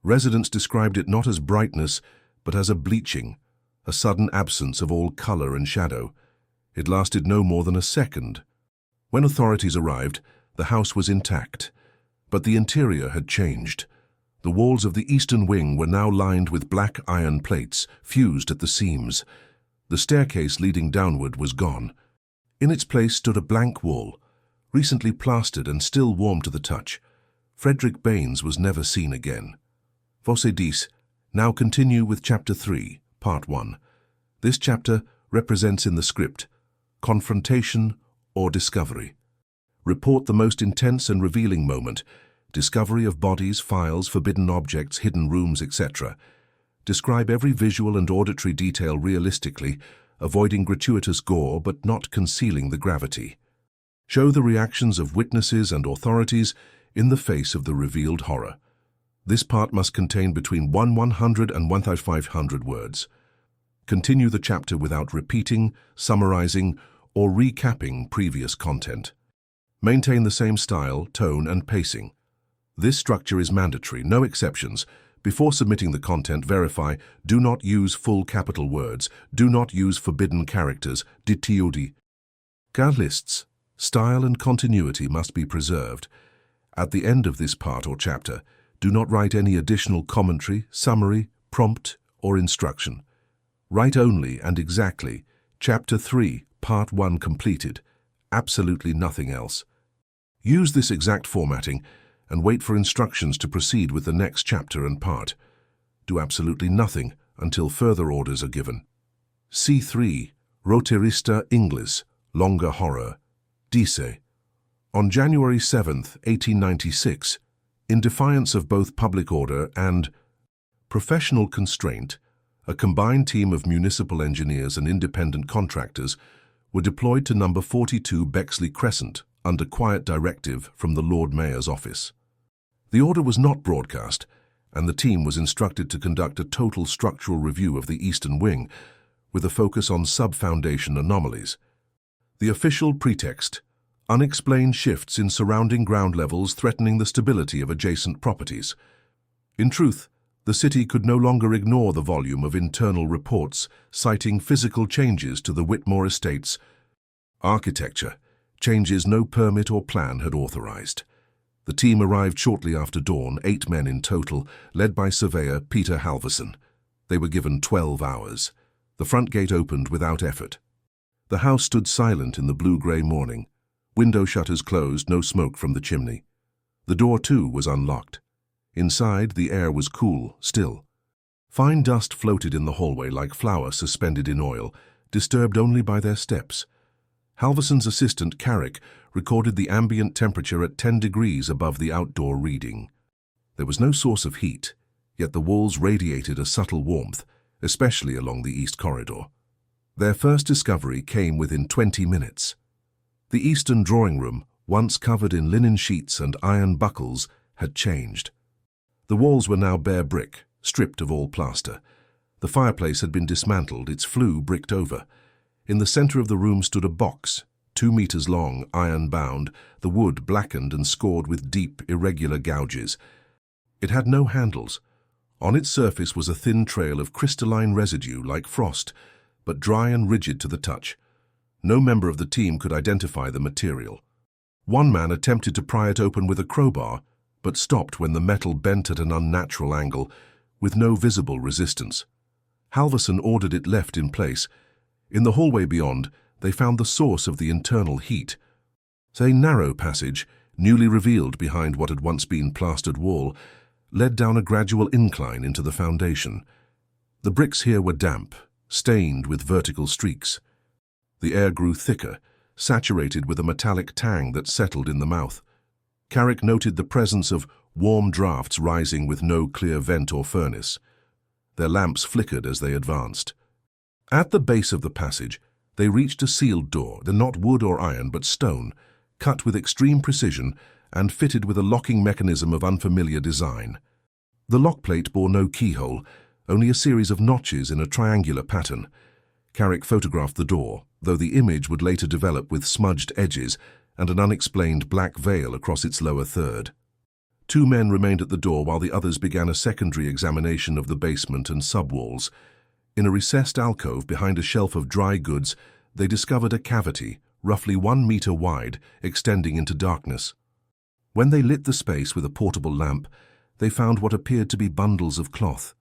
Residents described it not as brightness, but as a bleaching, a sudden absence of all color and shadow. It lasted no more than a second. When authorities arrived, the house was intact, but the interior had changed. The walls of the eastern wing were now lined with black iron plates, fused at the seams. The staircase leading downward was gone. In its place stood a blank wall, recently plastered and still warm to the touch. Frederick Baines was never seen again. Voce 10. Now continue with Chapter 3, Part 1. This chapter represents in the script confrontation or discovery. Report the most intense and revealing moment, discovery of bodies, files, forbidden objects, hidden rooms, etc. Describe every visual and auditory detail realistically, avoiding gratuitous gore but not concealing the gravity. Show the reactions of witnesses and authorities in the face of the revealed horror. This part must contain between 100 and 1,500 words. Continue the chapter without repeating, summarizing, or recapping previous content. Maintain the same style, tone, and pacing. This structure is mandatory, no exceptions. Before submitting the content, verify, do not use full capital words, do not use forbidden characters, ditiodi. Lists. Style and continuity must be preserved. At the end of this part or chapter, do not write any additional commentary, summary, prompt, or instruction. Write only and exactly, Chapter 3, Part 1 completed, absolutely nothing else. Use this exact formatting and wait for instructions to proceed with the next chapter and part. Do absolutely nothing until further orders are given. C3. Roterista Inglis, Longer Horror. Dice. On January 7, 1896, in defiance of both public order and professional constraint, a combined team of municipal engineers and independent contractors were deployed to number 42 Bexley Crescent under quiet directive from the Lord Mayor's office. The order was not broadcast, and the team was instructed to conduct a total structural review of the eastern wing with a focus on sub-foundation anomalies. The official pretext: unexplained shifts in surrounding ground levels threatening the stability of adjacent properties. In truth, the city could no longer ignore the volume of internal reports citing physical changes to the Whitmore estate's architecture, changes no permit or plan had authorized. The team arrived shortly after dawn, 8 men in total, led by surveyor Peter Halverson. They were given 12 hours. The front gate opened without effort. The house stood silent in the blue-grey morning. Window shutters closed, no smoke from the chimney. The door, too, was unlocked. Inside, the air was cool, still. Fine dust floated in the hallway like flour suspended in oil, disturbed only by their steps. Halverson's assistant, Carrick, recorded the ambient temperature at 10 degrees above the outdoor reading. There was no source of heat, yet the walls radiated a subtle warmth, especially along the east corridor. Their first discovery came within 20 minutes. The eastern drawing room, once covered in linen sheets and iron buckles, had changed. The walls were now bare brick, stripped of all plaster. The fireplace had been dismantled, its flue bricked over. In the center of the room stood a box, 2 meters long, iron-bound, the wood blackened and scored with deep, irregular gouges. It had no handles. On its surface was a thin trail of crystalline residue like frost, but dry and rigid to the touch. No member of the team could identify the material. One man attempted to pry it open with a crowbar, but stopped when the metal bent at an unnatural angle, with no visible resistance. Halverson ordered it left in place. In the hallway beyond, they found the source of the internal heat. A narrow passage, newly revealed behind what had once been plastered wall, led down a gradual incline into the foundation. The bricks here were damp, stained with vertical streaks. The air grew thicker, saturated with a metallic tang that settled in the mouth. Carrick noted the presence of warm drafts rising with no clear vent or furnace. Their lamps flickered as they advanced. At the base of the passage, they reached a sealed door, not wood or iron but stone, cut with extreme precision and fitted with a locking mechanism of unfamiliar design. The lockplate bore no keyhole, only a series of notches in a triangular pattern. Carrick photographed the door, though the image would later develop with smudged edges and an unexplained black veil across its lower third. 2 men remained at the door while the others began a secondary examination of the basement and subwalls. In a recessed alcove behind a shelf of dry goods, they discovered a cavity, roughly 1 meter wide, extending into darkness. When they lit the space with a portable lamp, they found what appeared to be bundles of cloth.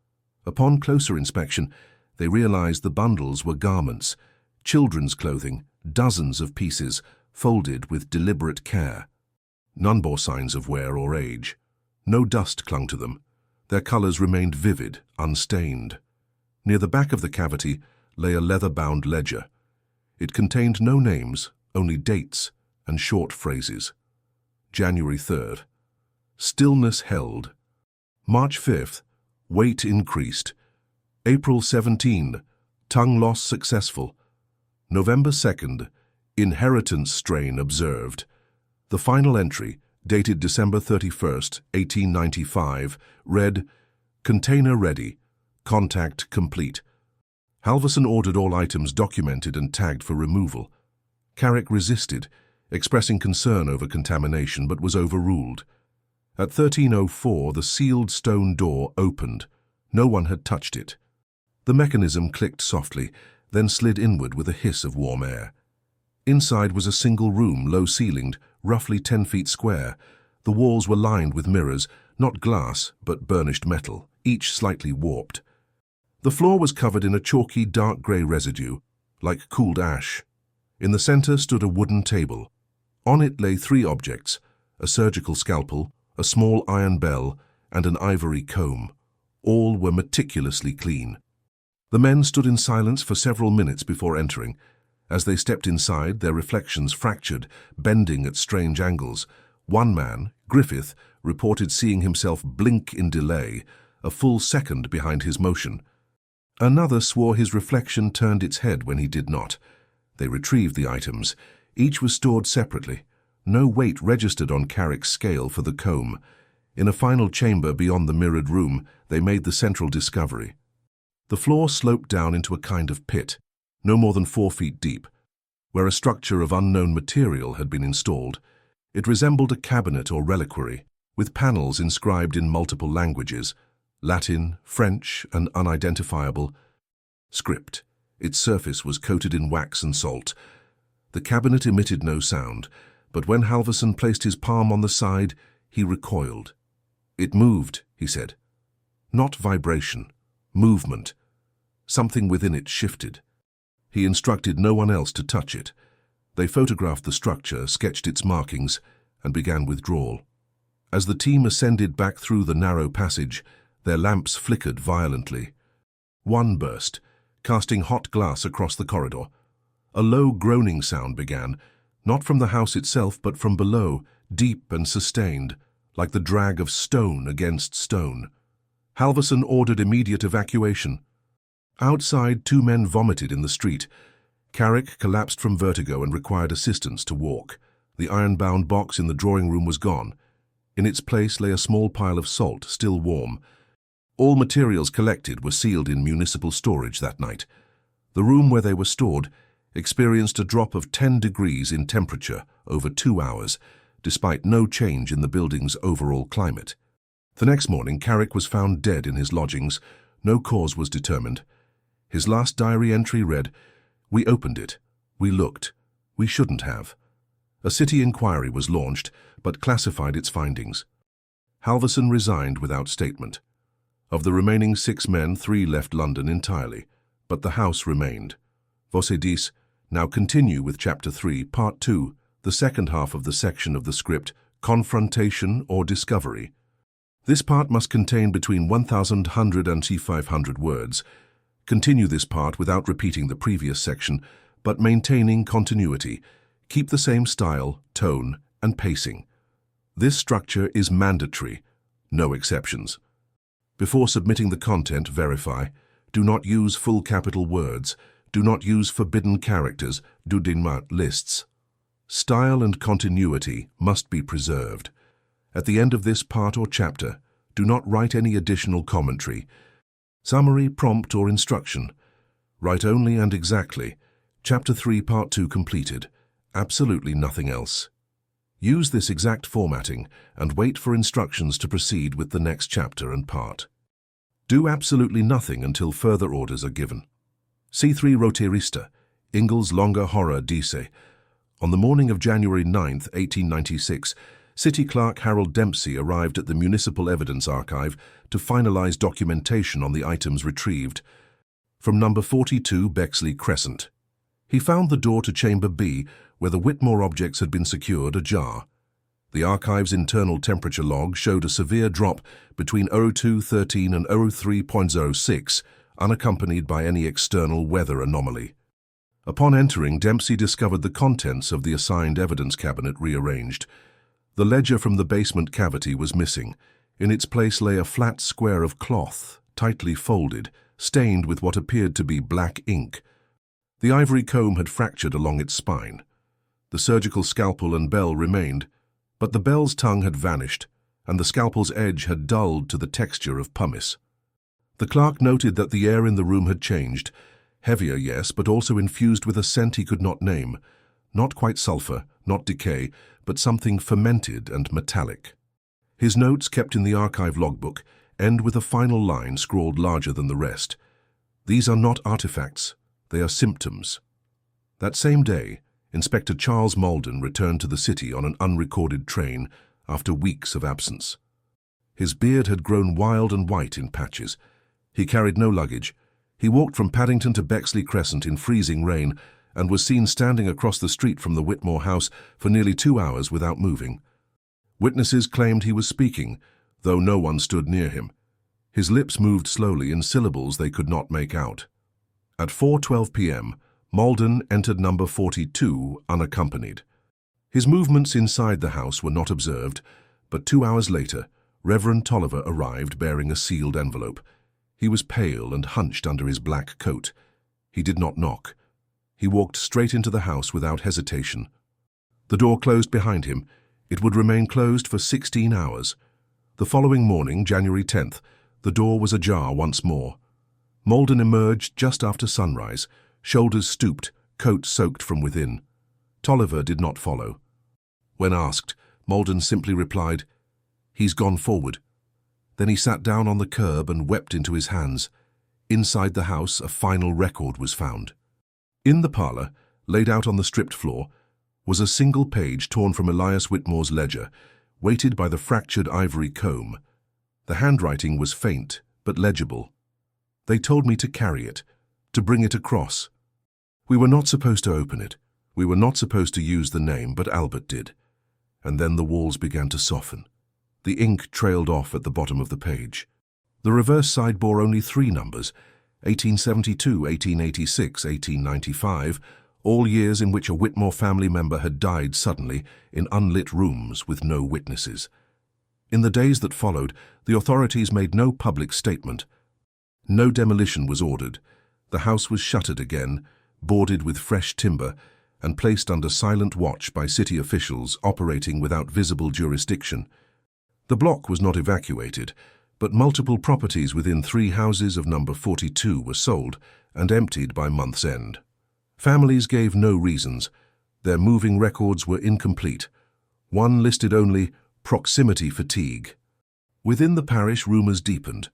Upon closer inspection, they realized the bundles were garments, children's clothing, dozens of pieces, folded with deliberate care. None bore signs of wear or age. No dust clung to them. Their colors remained vivid, unstained. Near the back of the cavity lay a leather-bound ledger. It contained no names, only dates and short phrases. January 3rd. Stillness held. March 5th. Weight increased. April 17. Tongue loss successful. November 2nd. Inheritance strain observed. The final entry, dated December 31st, 1895, read, "Container ready. Contact complete." Halverson ordered all items documented and tagged for removal. Carrick resisted, expressing concern over contamination, but was overruled. At 13:04, the sealed stone door opened. No one had touched it. The mechanism clicked softly, then slid inward with a hiss of warm air. Inside was a single room, low-ceilinged, roughly 10 feet square. The walls were lined with mirrors, not glass, but burnished metal, each slightly warped. The floor was covered in a chalky, dark grey residue, like cooled ash. In the center stood a wooden table. On it lay 3 objects, a surgical scalpel, a small iron bell, and an ivory comb. All were meticulously clean. The men stood in silence for several minutes before entering. As they stepped inside, their reflections fractured, bending at strange angles. One man, Griffith, reported seeing himself blink in delay, a full second behind his motion. Another swore his reflection turned its head when he did not. They retrieved the items. Each was stored separately. No weight registered on Carrick's scale for the comb. In a final chamber beyond the mirrored room, they made the central discovery. The floor sloped down into a kind of pit, no more than 4 feet deep, where a structure of unknown material had been installed. It resembled a cabinet or reliquary, with panels inscribed in multiple languages, Latin, French, and unidentifiable script. Its surface was coated in wax and salt. The cabinet emitted no sound, but when Halverson placed his palm on the side, he recoiled. "It moved," he said. Not vibration, movement. Something within it shifted. He instructed no one else to touch it. They photographed the structure, sketched its markings, and began withdrawal. As the team ascended back through the narrow passage, their lamps flickered violently. One burst, casting hot glass across the corridor. A low groaning sound began, not from the house itself, but from below, deep and sustained, like the drag of stone against stone. Halverson ordered immediate evacuation. Outside, 2 men vomited in the street. Carrick collapsed from vertigo and required assistance to walk. The iron-bound box in the drawing room was gone. In its place lay a small pile of salt, still warm. All materials collected were sealed in municipal storage that night. The room where they were stored experienced a drop of 10 degrees in temperature over 2 hours, despite no change in the building's overall climate. The next morning, Carrick was found dead in his lodgings. No cause was determined. His last diary entry read, "We opened it. We looked. We shouldn't have." A city inquiry was launched, but classified its findings. Halverson resigned without statement. Of the remaining 6 men, 3 left London entirely, but the house remained. Vosedis now continue with Chapter 3, Part 2, the second half of the section of the script, Confrontation or Discovery. This part must contain between 1,100 and 500 words. Continue this part without repeating the previous section, but maintaining continuity. Keep the same style, tone, and pacing. This structure is mandatory, no exceptions. Before submitting the content, verify. Do not use full capital words. Do not use forbidden characters, dudinmat lists. Style and continuity must be preserved. At the end of this part or chapter, do not write any additional commentary, summary, prompt, or instruction. Write only and exactly. Chapter 3, Part 2 completed. Absolutely nothing else. Use this exact formatting and wait for instructions to proceed with the next chapter and part. Do absolutely nothing until further orders are given. C3 Roterista, Ingalls Longa Horror Dice. On the morning of January 9, 1896, City Clerk Harold Dempsey arrived at the Municipal Evidence Archive to finalize documentation on the items retrieved from number 42 Bexley Crescent. He found the door to Chamber B, where the Whitmore objects had been secured, ajar. The archive's internal temperature log showed a severe drop between 02:13 and 03:06, unaccompanied by any external weather anomaly. Upon entering, Dempsey discovered the contents of the assigned evidence cabinet rearranged. The ledger from the basement cavity was missing. In its place lay a flat square of cloth, tightly folded, stained with what appeared to be black ink. The ivory comb had fractured along its spine. The surgical scalpel and bell remained, but the bell's tongue had vanished, and the scalpel's edge had dulled to the texture of pumice. The clerk noted that the air in the room had changed. Heavier, yes, but also infused with a scent he could not name. Not quite sulfur, not decay, but something fermented and metallic. His notes, kept in the archive logbook, end with a final line scrawled larger than the rest. These are not artifacts, they are symptoms. That same day, Inspector Charles Malden returned to the city on an unrecorded train after weeks of absence. His beard had grown wild and white in patches. He carried no luggage. He walked from Paddington to Bexley Crescent in freezing rain and was seen standing across the street from the Whitmore house for nearly 2 hours without moving. Witnesses claimed he was speaking, though no one stood near him. His lips moved slowly in syllables they could not make out. At 4:12 p.m., Malden entered number 42 unaccompanied. His movements inside the house were not observed, but 2 hours later, Reverend Tolliver arrived bearing a sealed envelope. He was pale and hunched under his black coat. He did not knock. He walked straight into the house without hesitation. The door closed behind him. It would remain closed for 16 hours. The following morning, January 10th, the door was ajar once more. Malden emerged just after sunrise, shoulders stooped, coat soaked from within. Tolliver did not follow. When asked, Malden simply replied, "He's gone forward." Then he sat down on the curb and wept into his hands. Inside the house, a final record was found. In the parlor, laid out on the stripped floor, was a single page torn from Elias Whitmore's ledger, weighted by the fractured ivory comb. The handwriting was faint, but legible. "They told me to carry it, to bring it across. We were not supposed to open it. We were not supposed to use the name, but Albert did." And then the walls began to soften. The ink trailed off at the bottom of the page. The reverse side bore only 3 numbers, 1872, 1886, 1895, all years in which a Whitmore family member had died suddenly in unlit rooms with no witnesses. In the days that followed, the authorities made no public statement. No demolition was ordered. The house was shuttered again, boarded with fresh timber, and placed under silent watch by city officials operating without visible jurisdiction. The block was not evacuated, but multiple properties within 3 houses of number 42 were sold and emptied by month's end. Families gave no reasons. Their moving records were incomplete. One listed only proximity fatigue. Within the parish, rumors deepened.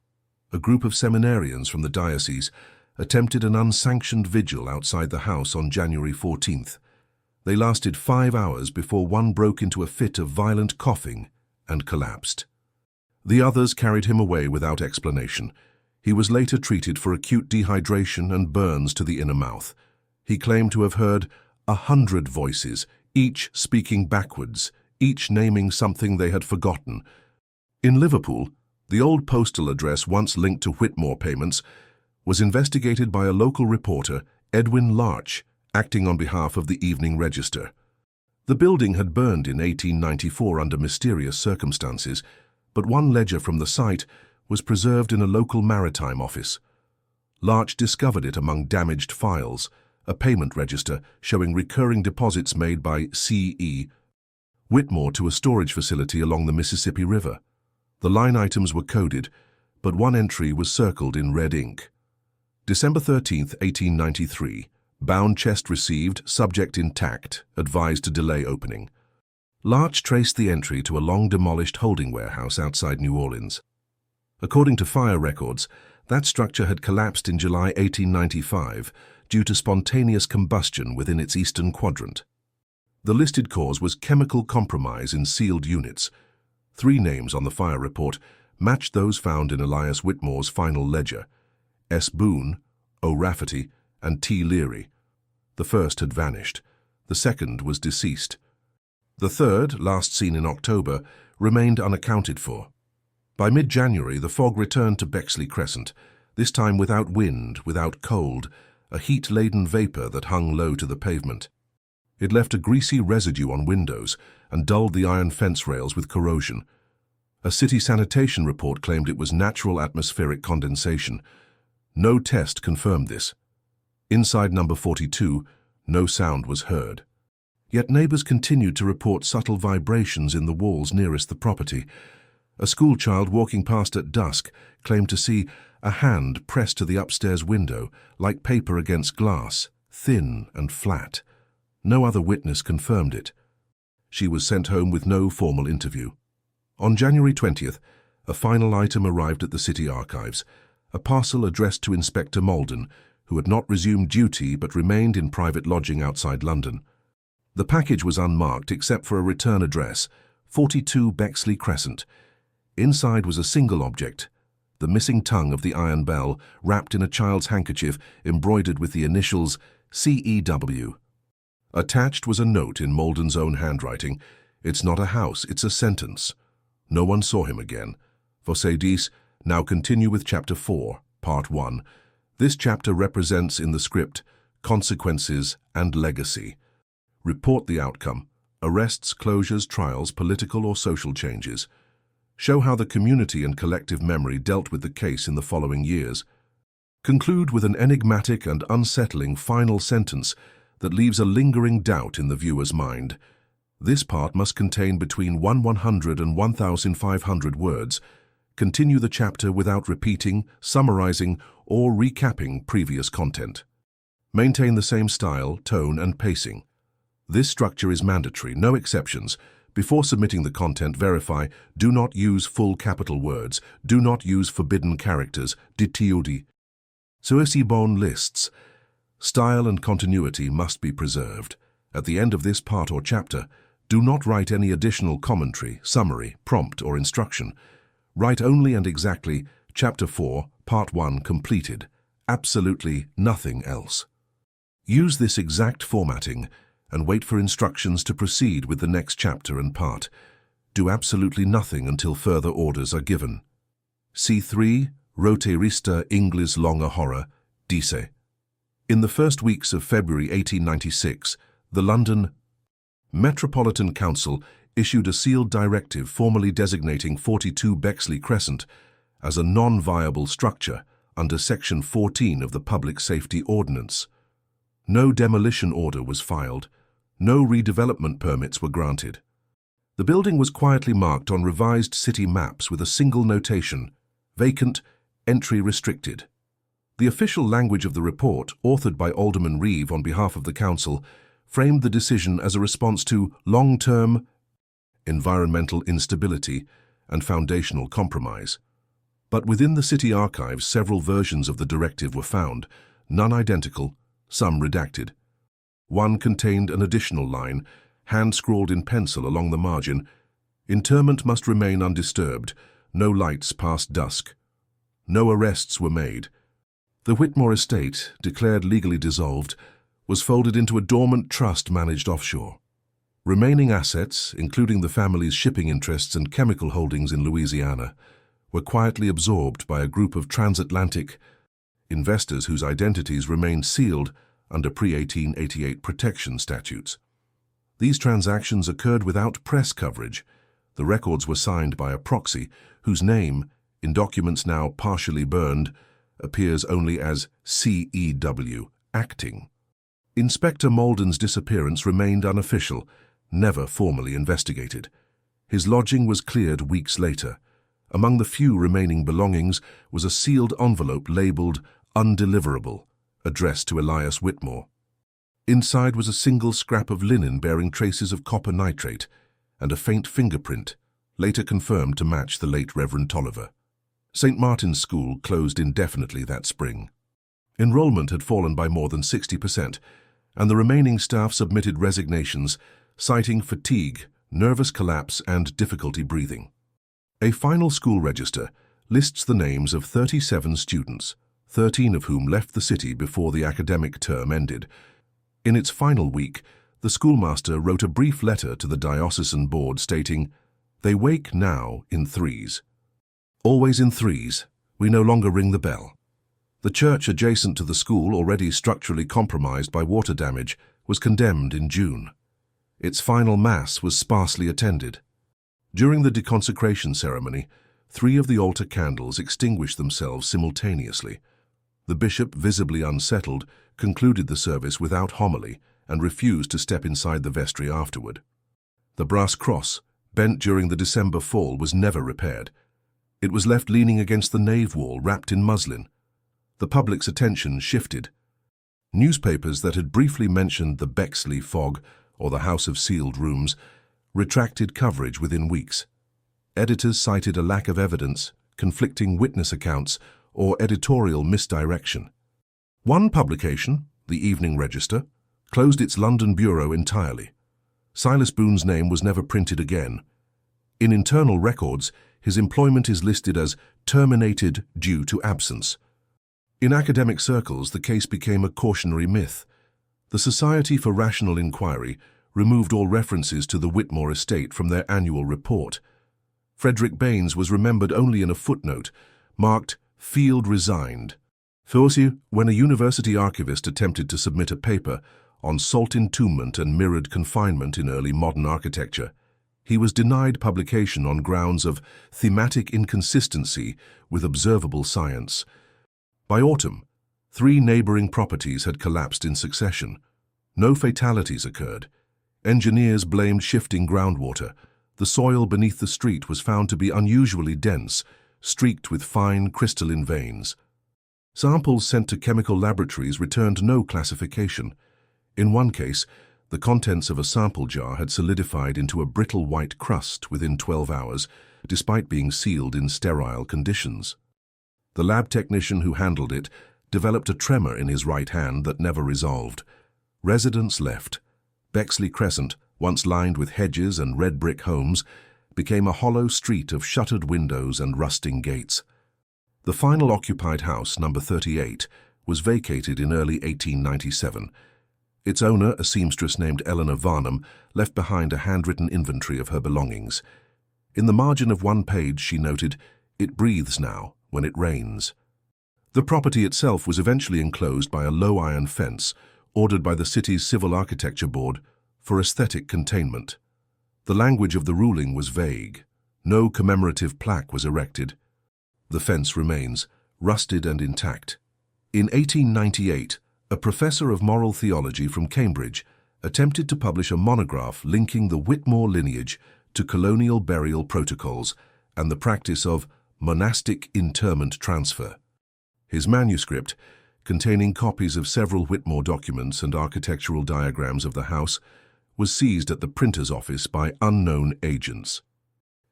A group of seminarians from the diocese attempted an unsanctioned vigil outside the house on January 14th. They lasted 5 hours before one broke into a fit of violent coughing and collapsed. The others carried him away without explanation. He was later treated for acute dehydration and burns to the inner mouth. He claimed to have heard 100 voices, each speaking backwards, each naming something they had forgotten. In Liverpool, the old postal address once linked to Whitmore payments was investigated by a local reporter, Edwin Larch, acting on behalf of the Evening Register. The building had burned in 1894 under mysterious circumstances, but one ledger from the site was preserved in a local maritime office. Larch discovered it among damaged files, a payment register showing recurring deposits made by C.E. Whitmore to a storage facility along the Mississippi River. The line items were coded, but one entry was circled in red ink. December 13, 1893. Bound chest received, subject intact, advised to delay opening. Larch traced the entry to a long-demolished holding warehouse outside New Orleans. According to fire records, that structure had collapsed in July 1895 due to spontaneous combustion within its eastern quadrant. The listed cause was chemical compromise in sealed units. 3 names on the fire report matched those found in Elias Whitmore's final ledger: S. Boone, O. Rafferty, and T. Leary. The first had vanished. The second was deceased. The third, last seen in October, remained unaccounted for. By mid-January, the fog returned to Bexley Crescent, this time without wind, without cold, a heat-laden vapor that hung low to the pavement. It left a greasy residue on windows and dulled the iron fence rails with corrosion. A city sanitation report claimed it was natural atmospheric condensation. No test confirmed this. Inside number 42, no sound was heard. Yet neighbors continued to report subtle vibrations in the walls nearest the property. A schoolchild walking past at dusk claimed to see a hand pressed to the upstairs window, like paper against glass, thin and flat. No other witness confirmed it. She was sent home with no formal interview. On January 20th, a final item arrived at the city archives, a parcel addressed to Inspector Malden, who had not resumed duty but remained in private lodging outside London. The package was unmarked except for a return address, 42 Bexley Crescent. Inside was a single object, the missing tongue of the iron bell, wrapped in a child's handkerchief embroidered with the initials CEW. Attached was a note in Malden's own handwriting: "It's not a house, it's a sentence." No one saw him again. Você diz, now continue with Chapter 4, Part 1. This chapter represents in the script consequences and legacy. Report the outcome: arrests, closures, trials, political or social changes. Show how the community and collective memory dealt with the case in the following years. Conclude with an enigmatic and unsettling final sentence that leaves a lingering doubt in the viewer's mind. This part must contain between 100 and 1,500 words. Continue the chapter without repeating, summarizing, or recapping previous content. Maintain the same style, tone, and pacing. This structure is mandatory, no exceptions. Before submitting the content, verify: do not use full capital words, do not use forbidden characters, ditiudi. Suicibone lists. Style and continuity must be preserved. At the end of this part or chapter, do not write any additional commentary, summary, prompt, or instruction. Write only and exactly Chapter 4, Part 1 completed. Absolutely nothing else. Use this exact formatting and wait for instructions to proceed with the next chapter and part. Do absolutely nothing until further orders are given. C3, Roterista Inglis Longa Horror, Dice. In the first weeks of February 1896, the London Metropolitan Council issued a sealed directive formally designating 42 Bexley Crescent as a non-viable structure under Section 14 of the Public Safety Ordinance. No demolition order was filed. No redevelopment permits were granted. The building was quietly marked on revised city maps with a single notation: vacant, entry restricted. The official language of the report, authored by Alderman Reeve on behalf of the council, framed the decision as a response to long-term environmental instability and foundational compromise. But within the city archives, several versions of the directive were found, none identical, some redacted. One contained an additional line, hand-scrawled in pencil along the margin: interment must remain undisturbed, no lights past dusk. No arrests were made. The Whitmore estate, declared legally dissolved, was folded into a dormant trust managed offshore. Remaining assets, including the family's shipping interests and chemical holdings in Louisiana, were quietly absorbed by a group of transatlantic investors whose identities remained sealed under pre-1888 protection statutes. These transactions occurred without press coverage. The records were signed by a proxy whose name, in documents now partially burned, appears only as CEW, acting. Inspector Malden's disappearance remained unofficial, never formally investigated. His lodging was cleared weeks later. Among the few remaining belongings was a sealed envelope labeled "Undeliverable," addressed to Elias Whitmore. Inside was a single scrap of linen bearing traces of copper nitrate and a faint fingerprint, later confirmed to match the late Reverend Tolliver. St. Martin's School closed indefinitely that spring. Enrollment had fallen by more than 60%, and the remaining staff submitted resignations, citing fatigue, nervous collapse, and difficulty breathing. A final school register lists the names of 37 students, 13 of whom left the city before the academic term ended. In its final week, the schoolmaster wrote a brief letter to the diocesan board stating, "They wake now in threes. Always in threes, we no longer ring the bell." The church adjacent to the school, already structurally compromised by water damage, was condemned in June. Its final mass was sparsely attended. During the deconsecration ceremony, 3 of the altar candles extinguished themselves simultaneously. The bishop, visibly unsettled, concluded the service without homily and refused to step inside the vestry afterward. The brass cross, bent during the December fall, was never repaired. It was left leaning against the nave wall, wrapped in muslin. The public's attention shifted. Newspapers that had briefly mentioned the Bexley fog, or the House of Sealed Rooms, retracted coverage within weeks. Editors cited a lack of evidence, conflicting witness accounts, or editorial misdirection. One publication, the Evening Register, closed its London bureau entirely. Silas Boone's name was never printed again. In internal records, his employment is listed as terminated due to absence. In academic circles, the case became a cautionary myth. The Society for Rational Inquiry removed all references to the Whitmore estate from their annual report. Frederick Baines was remembered only in a footnote, marked "Field Resigned." When a university archivist attempted to submit a paper on salt entombment and mirrored confinement in early modern architecture, he was denied publication on grounds of thematic inconsistency with observable science. By autumn, 3 neighboring properties had collapsed in succession. No fatalities occurred. Engineers blamed shifting groundwater. The soil beneath the street was found to be unusually dense, streaked with fine crystalline veins. Samples sent to chemical laboratories returned no classification. In one case, the contents of a sample jar had solidified into a brittle white crust within 12 hours, despite being sealed in sterile conditions. The lab technician who handled it developed a tremor in his right hand that never resolved. Residents left. Bexley Crescent, once lined with hedges and red brick homes, became a hollow street of shuttered windows and rusting gates. The final occupied house, number 38, was vacated in early 1897. Its owner, a seamstress named Eleanor Varnum, left behind a handwritten inventory of her belongings. In the margin of one page she noted, "It breathes now, when it rains." The property itself was eventually enclosed by a low iron fence, ordered by the city's Civil Architecture Board for aesthetic containment. The language of the ruling was vague. No commemorative plaque was erected. The fence remains, rusted and intact. In 1898, a professor of moral theology from Cambridge attempted to publish a monograph linking the Whitmore lineage to colonial burial protocols and the practice of monastic interment transfer. His manuscript, containing copies of several Whitmore documents and architectural diagrams of the house, was seized at the printer's office by unknown agents.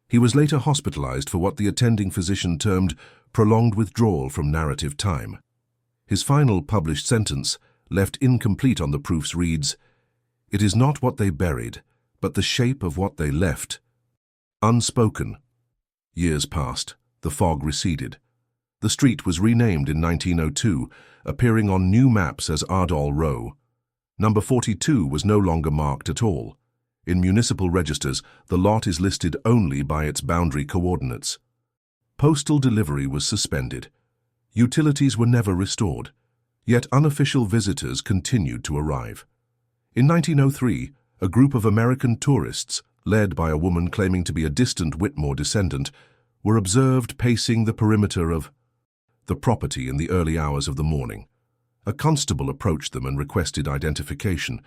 He was later hospitalized for what the attending physician termed prolonged withdrawal from narrative time. His final published sentence, left incomplete on the proofs, reads, "It is not what they buried, but the shape of what they left." Unspoken. Years passed. The fog receded. The street was renamed in 1902, appearing on new maps as Ardall Row. Number 42 was no longer marked at all. In municipal registers, the lot is listed only by its boundary coordinates. Postal delivery was suspended. Utilities were never restored, yet unofficial visitors continued to arrive. In 1903, a group of American tourists, led by a woman claiming to be a distant Whitmore descendant, were observed pacing the perimeter of the property in the early hours of the morning. A constable approached them and requested identification.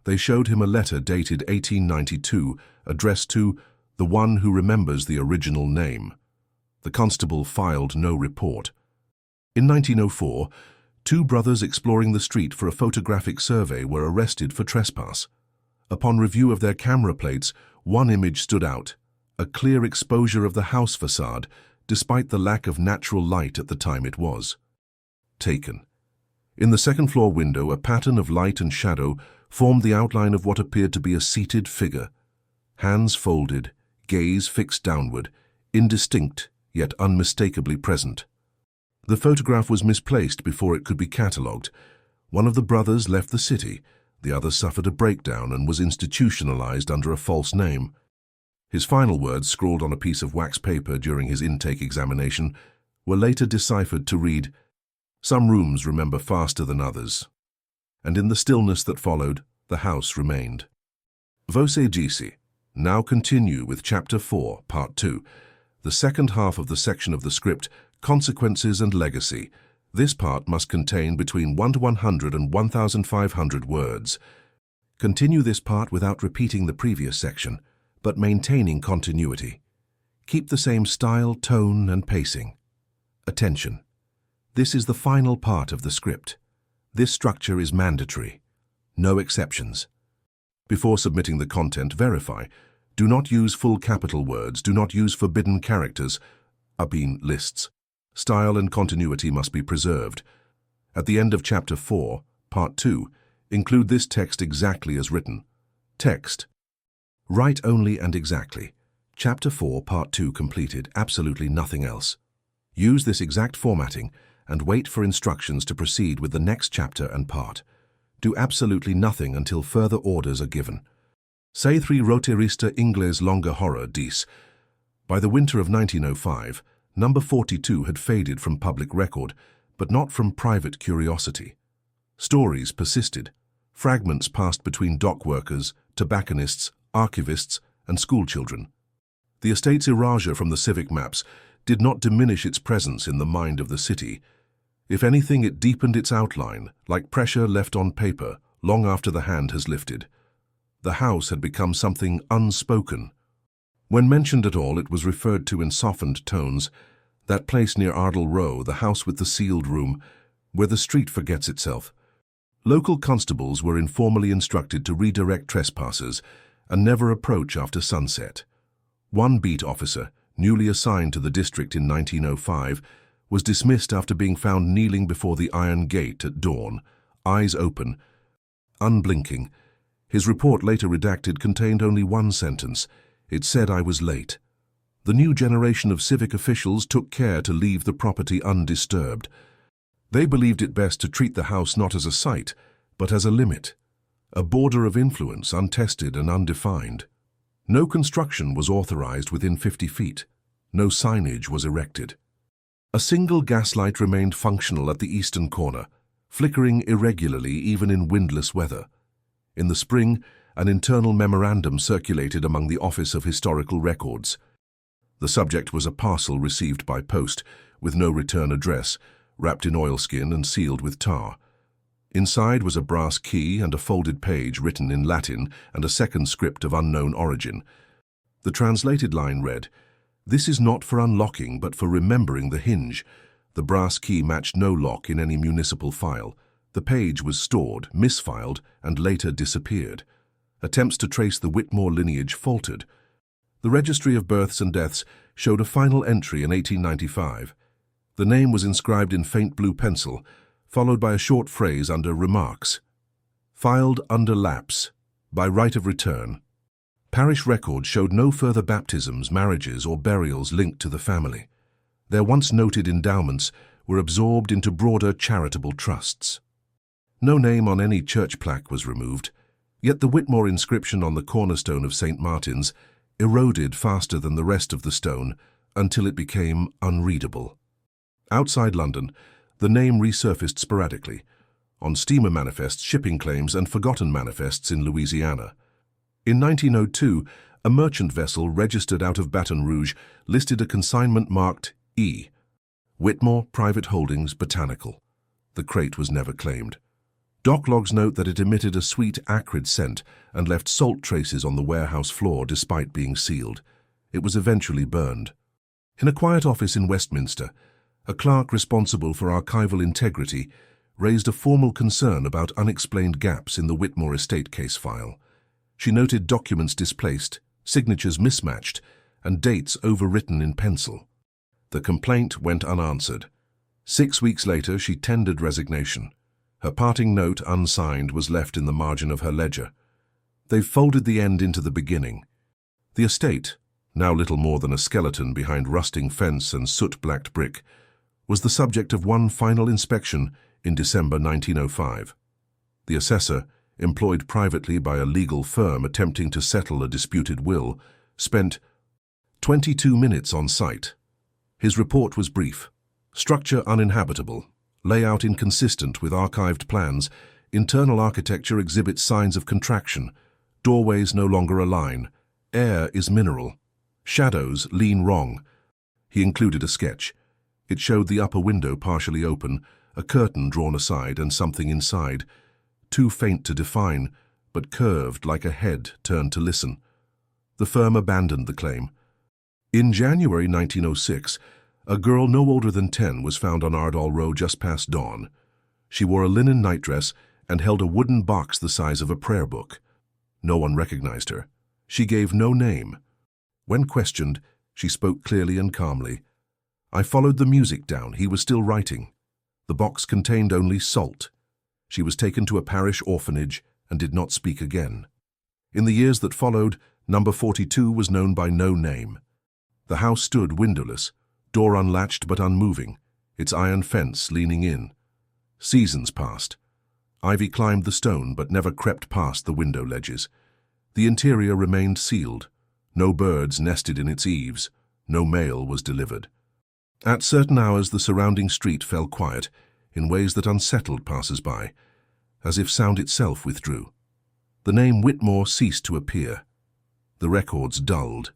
They showed him a letter dated 1892, addressed to "the one who remembers the original name." The constable filed no report. In 1904, 2 brothers exploring the street for a photographic survey were arrested for trespass. Upon review of their camera plates, one image stood out, a clear exposure of the house facade, despite the lack of natural light at the time it was taken. In the second-floor window, a pattern of light and shadow formed the outline of what appeared to be a seated figure. Hands folded, gaze fixed downward, indistinct yet unmistakably present. The photograph was misplaced before it could be catalogued. One of the brothers left the city, the other suffered a breakdown and was institutionalized under a false name. His final words, scrawled on a piece of wax paper during his intake examination, were later deciphered to read, "Some rooms remember faster than others." And in the stillness that followed, the house remained. Voce Gisi. Now continue with Chapter 4, Part 2, the second half of the section of the script, Consequences and Legacy. This part must contain between 1 to 100 and 1,500 words. Continue this part without repeating the previous section, but maintaining continuity. Keep the same style, tone, and pacing. Attention. This is the final part of the script. This structure is mandatory. No exceptions. Before submitting the content, verify. Do not use full capital words. Do not use forbidden characters, obscene lists. Style and continuity must be preserved. At the end of Chapter 4, Part 2, include this text exactly as written. Text. Write only and exactly. Chapter 4, Part 2 completed. Absolutely nothing else. Use this exact formatting and wait for instructions to proceed with the next chapter and part. Do absolutely nothing until further orders are given. Se three roterista ingles longa horror dis. By the winter of 1905, number 42 had faded from public record, but not from private curiosity. Stories persisted. Fragments passed between dock workers, tobacconists, archivists, and schoolchildren. The estate's erasure from the civic maps did not diminish its presence in the mind of the city. If anything, it deepened its outline, like pressure left on paper long after the hand has lifted. The house had become something unspoken. When mentioned at all, it was referred to in softened tones. That place near Ardell Row, the house with the sealed room, where the street forgets itself. Local constables were informally instructed to redirect trespassers and never approach after sunset. One beat officer, newly assigned to the district in 1905, was dismissed after being found kneeling before the iron gate at dawn, eyes open, unblinking. His report, later redacted, contained only one sentence. It said, "I was late." The new generation of civic officials took care to leave the property undisturbed. They believed it best to treat the house not as a site, but as a limit, a border of influence untested and undefined. No construction was authorized within 50 feet. No signage was erected. A single gaslight remained functional at the eastern corner, flickering irregularly even in windless weather. In the spring, an internal memorandum circulated among the Office of Historical Records. The subject was a parcel received by post, with no return address, wrapped in oilskin and sealed with tar. Inside was a brass key and a folded page written in Latin and a second script of unknown origin. The translated line read, "This is not for unlocking, but for remembering the hinge." The brass key matched no lock in any municipal file. The page was stored, misfiled, and later disappeared. Attempts to trace the Whitmore lineage faltered. The registry of births and deaths showed a final entry in 1895. The name was inscribed in faint blue pencil, followed by a short phrase under Remarks. Filed under lapse, by right of return. Parish records showed no further baptisms, marriages, or burials linked to the family. Their once noted endowments were absorbed into broader charitable trusts. No name on any church plaque was removed, yet the Whitmore inscription on the cornerstone of St. Martin's eroded faster than the rest of the stone until it became unreadable. Outside London, the name resurfaced sporadically, on steamer manifests, shipping claims, and forgotten manifests in Louisiana. In 1902, a merchant vessel registered out of Baton Rouge listed a consignment marked E. Whitmore Private Holdings Botanical. The crate was never claimed. Dock logs note that it emitted a sweet, acrid scent and left salt traces on the warehouse floor despite being sealed. It was eventually burned. In a quiet office in Westminster, a clerk responsible for archival integrity raised a formal concern about unexplained gaps in the Whitmore estate case file. She noted documents displaced, signatures mismatched, and dates overwritten in pencil. The complaint went unanswered. 6 weeks later, she tendered resignation. Her parting note, unsigned, was left in the margin of her ledger. They've folded the end into the beginning. The estate, now little more than a skeleton behind rusting fence and soot-blacked brick, was the subject of one final inspection in December 1905. The assessor, employed privately by a legal firm attempting to settle a disputed will, spent 22 minutes on site. His report was brief. Structure uninhabitable, layout inconsistent with archived plans, internal architecture exhibits signs of contraction, doorways no longer align, air is mineral, shadows lean wrong. He included a sketch. It showed the upper window partially open, a curtain drawn aside and something inside, too faint to define, but curved like a head turned to listen. The firm abandoned the claim. In January 1906, a girl no older than 10 was found on Ardall Row just past dawn. She wore a linen nightdress and held a wooden box the size of a prayer book. No one recognized her. She gave no name. When questioned, she spoke clearly and calmly. "I followed the music down. He was still writing. The box contained only salt." She was taken to a parish orphanage and did not speak again. In the years that followed, number 42 was known by no name. The house stood windowless, door unlatched but unmoving, its iron fence leaning in. Seasons passed. Ivy climbed the stone but never crept past the window ledges. The interior remained sealed. No birds nested in its eaves. No mail was delivered. At certain hours the surrounding street fell quiet in ways that unsettled passers-by, as if sound itself withdrew. The name Whitmore ceased to appear. The records dulled.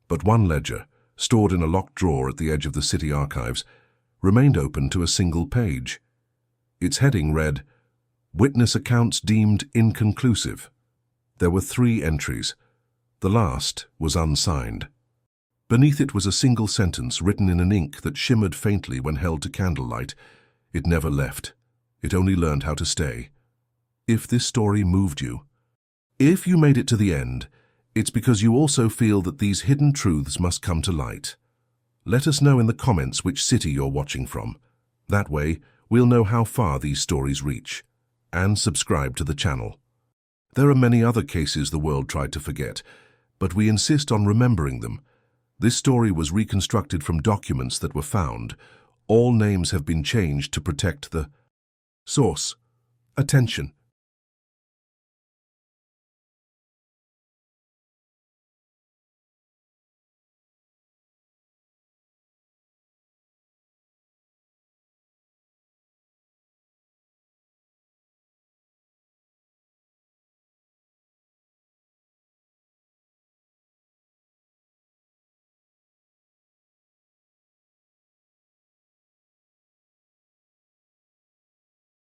But one ledger, stored in a locked drawer at the edge of the city archives, remained open to a single page. Its heading read, "Witness accounts deemed inconclusive." There were 3 entries. The last was unsigned. Beneath it was a single sentence written in an ink that shimmered faintly when held to candlelight. It never left. It only learned how to stay. If this story moved you, if you made it to the end, it's because you also feel that these hidden truths must come to light. Let us know in the comments which city you're watching from. That way, we'll know how far these stories reach. And subscribe to the channel. There are many other cases the world tried to forget, but we insist on remembering them. This story was reconstructed from documents that were found. All names have been changed to protect the source. Attention!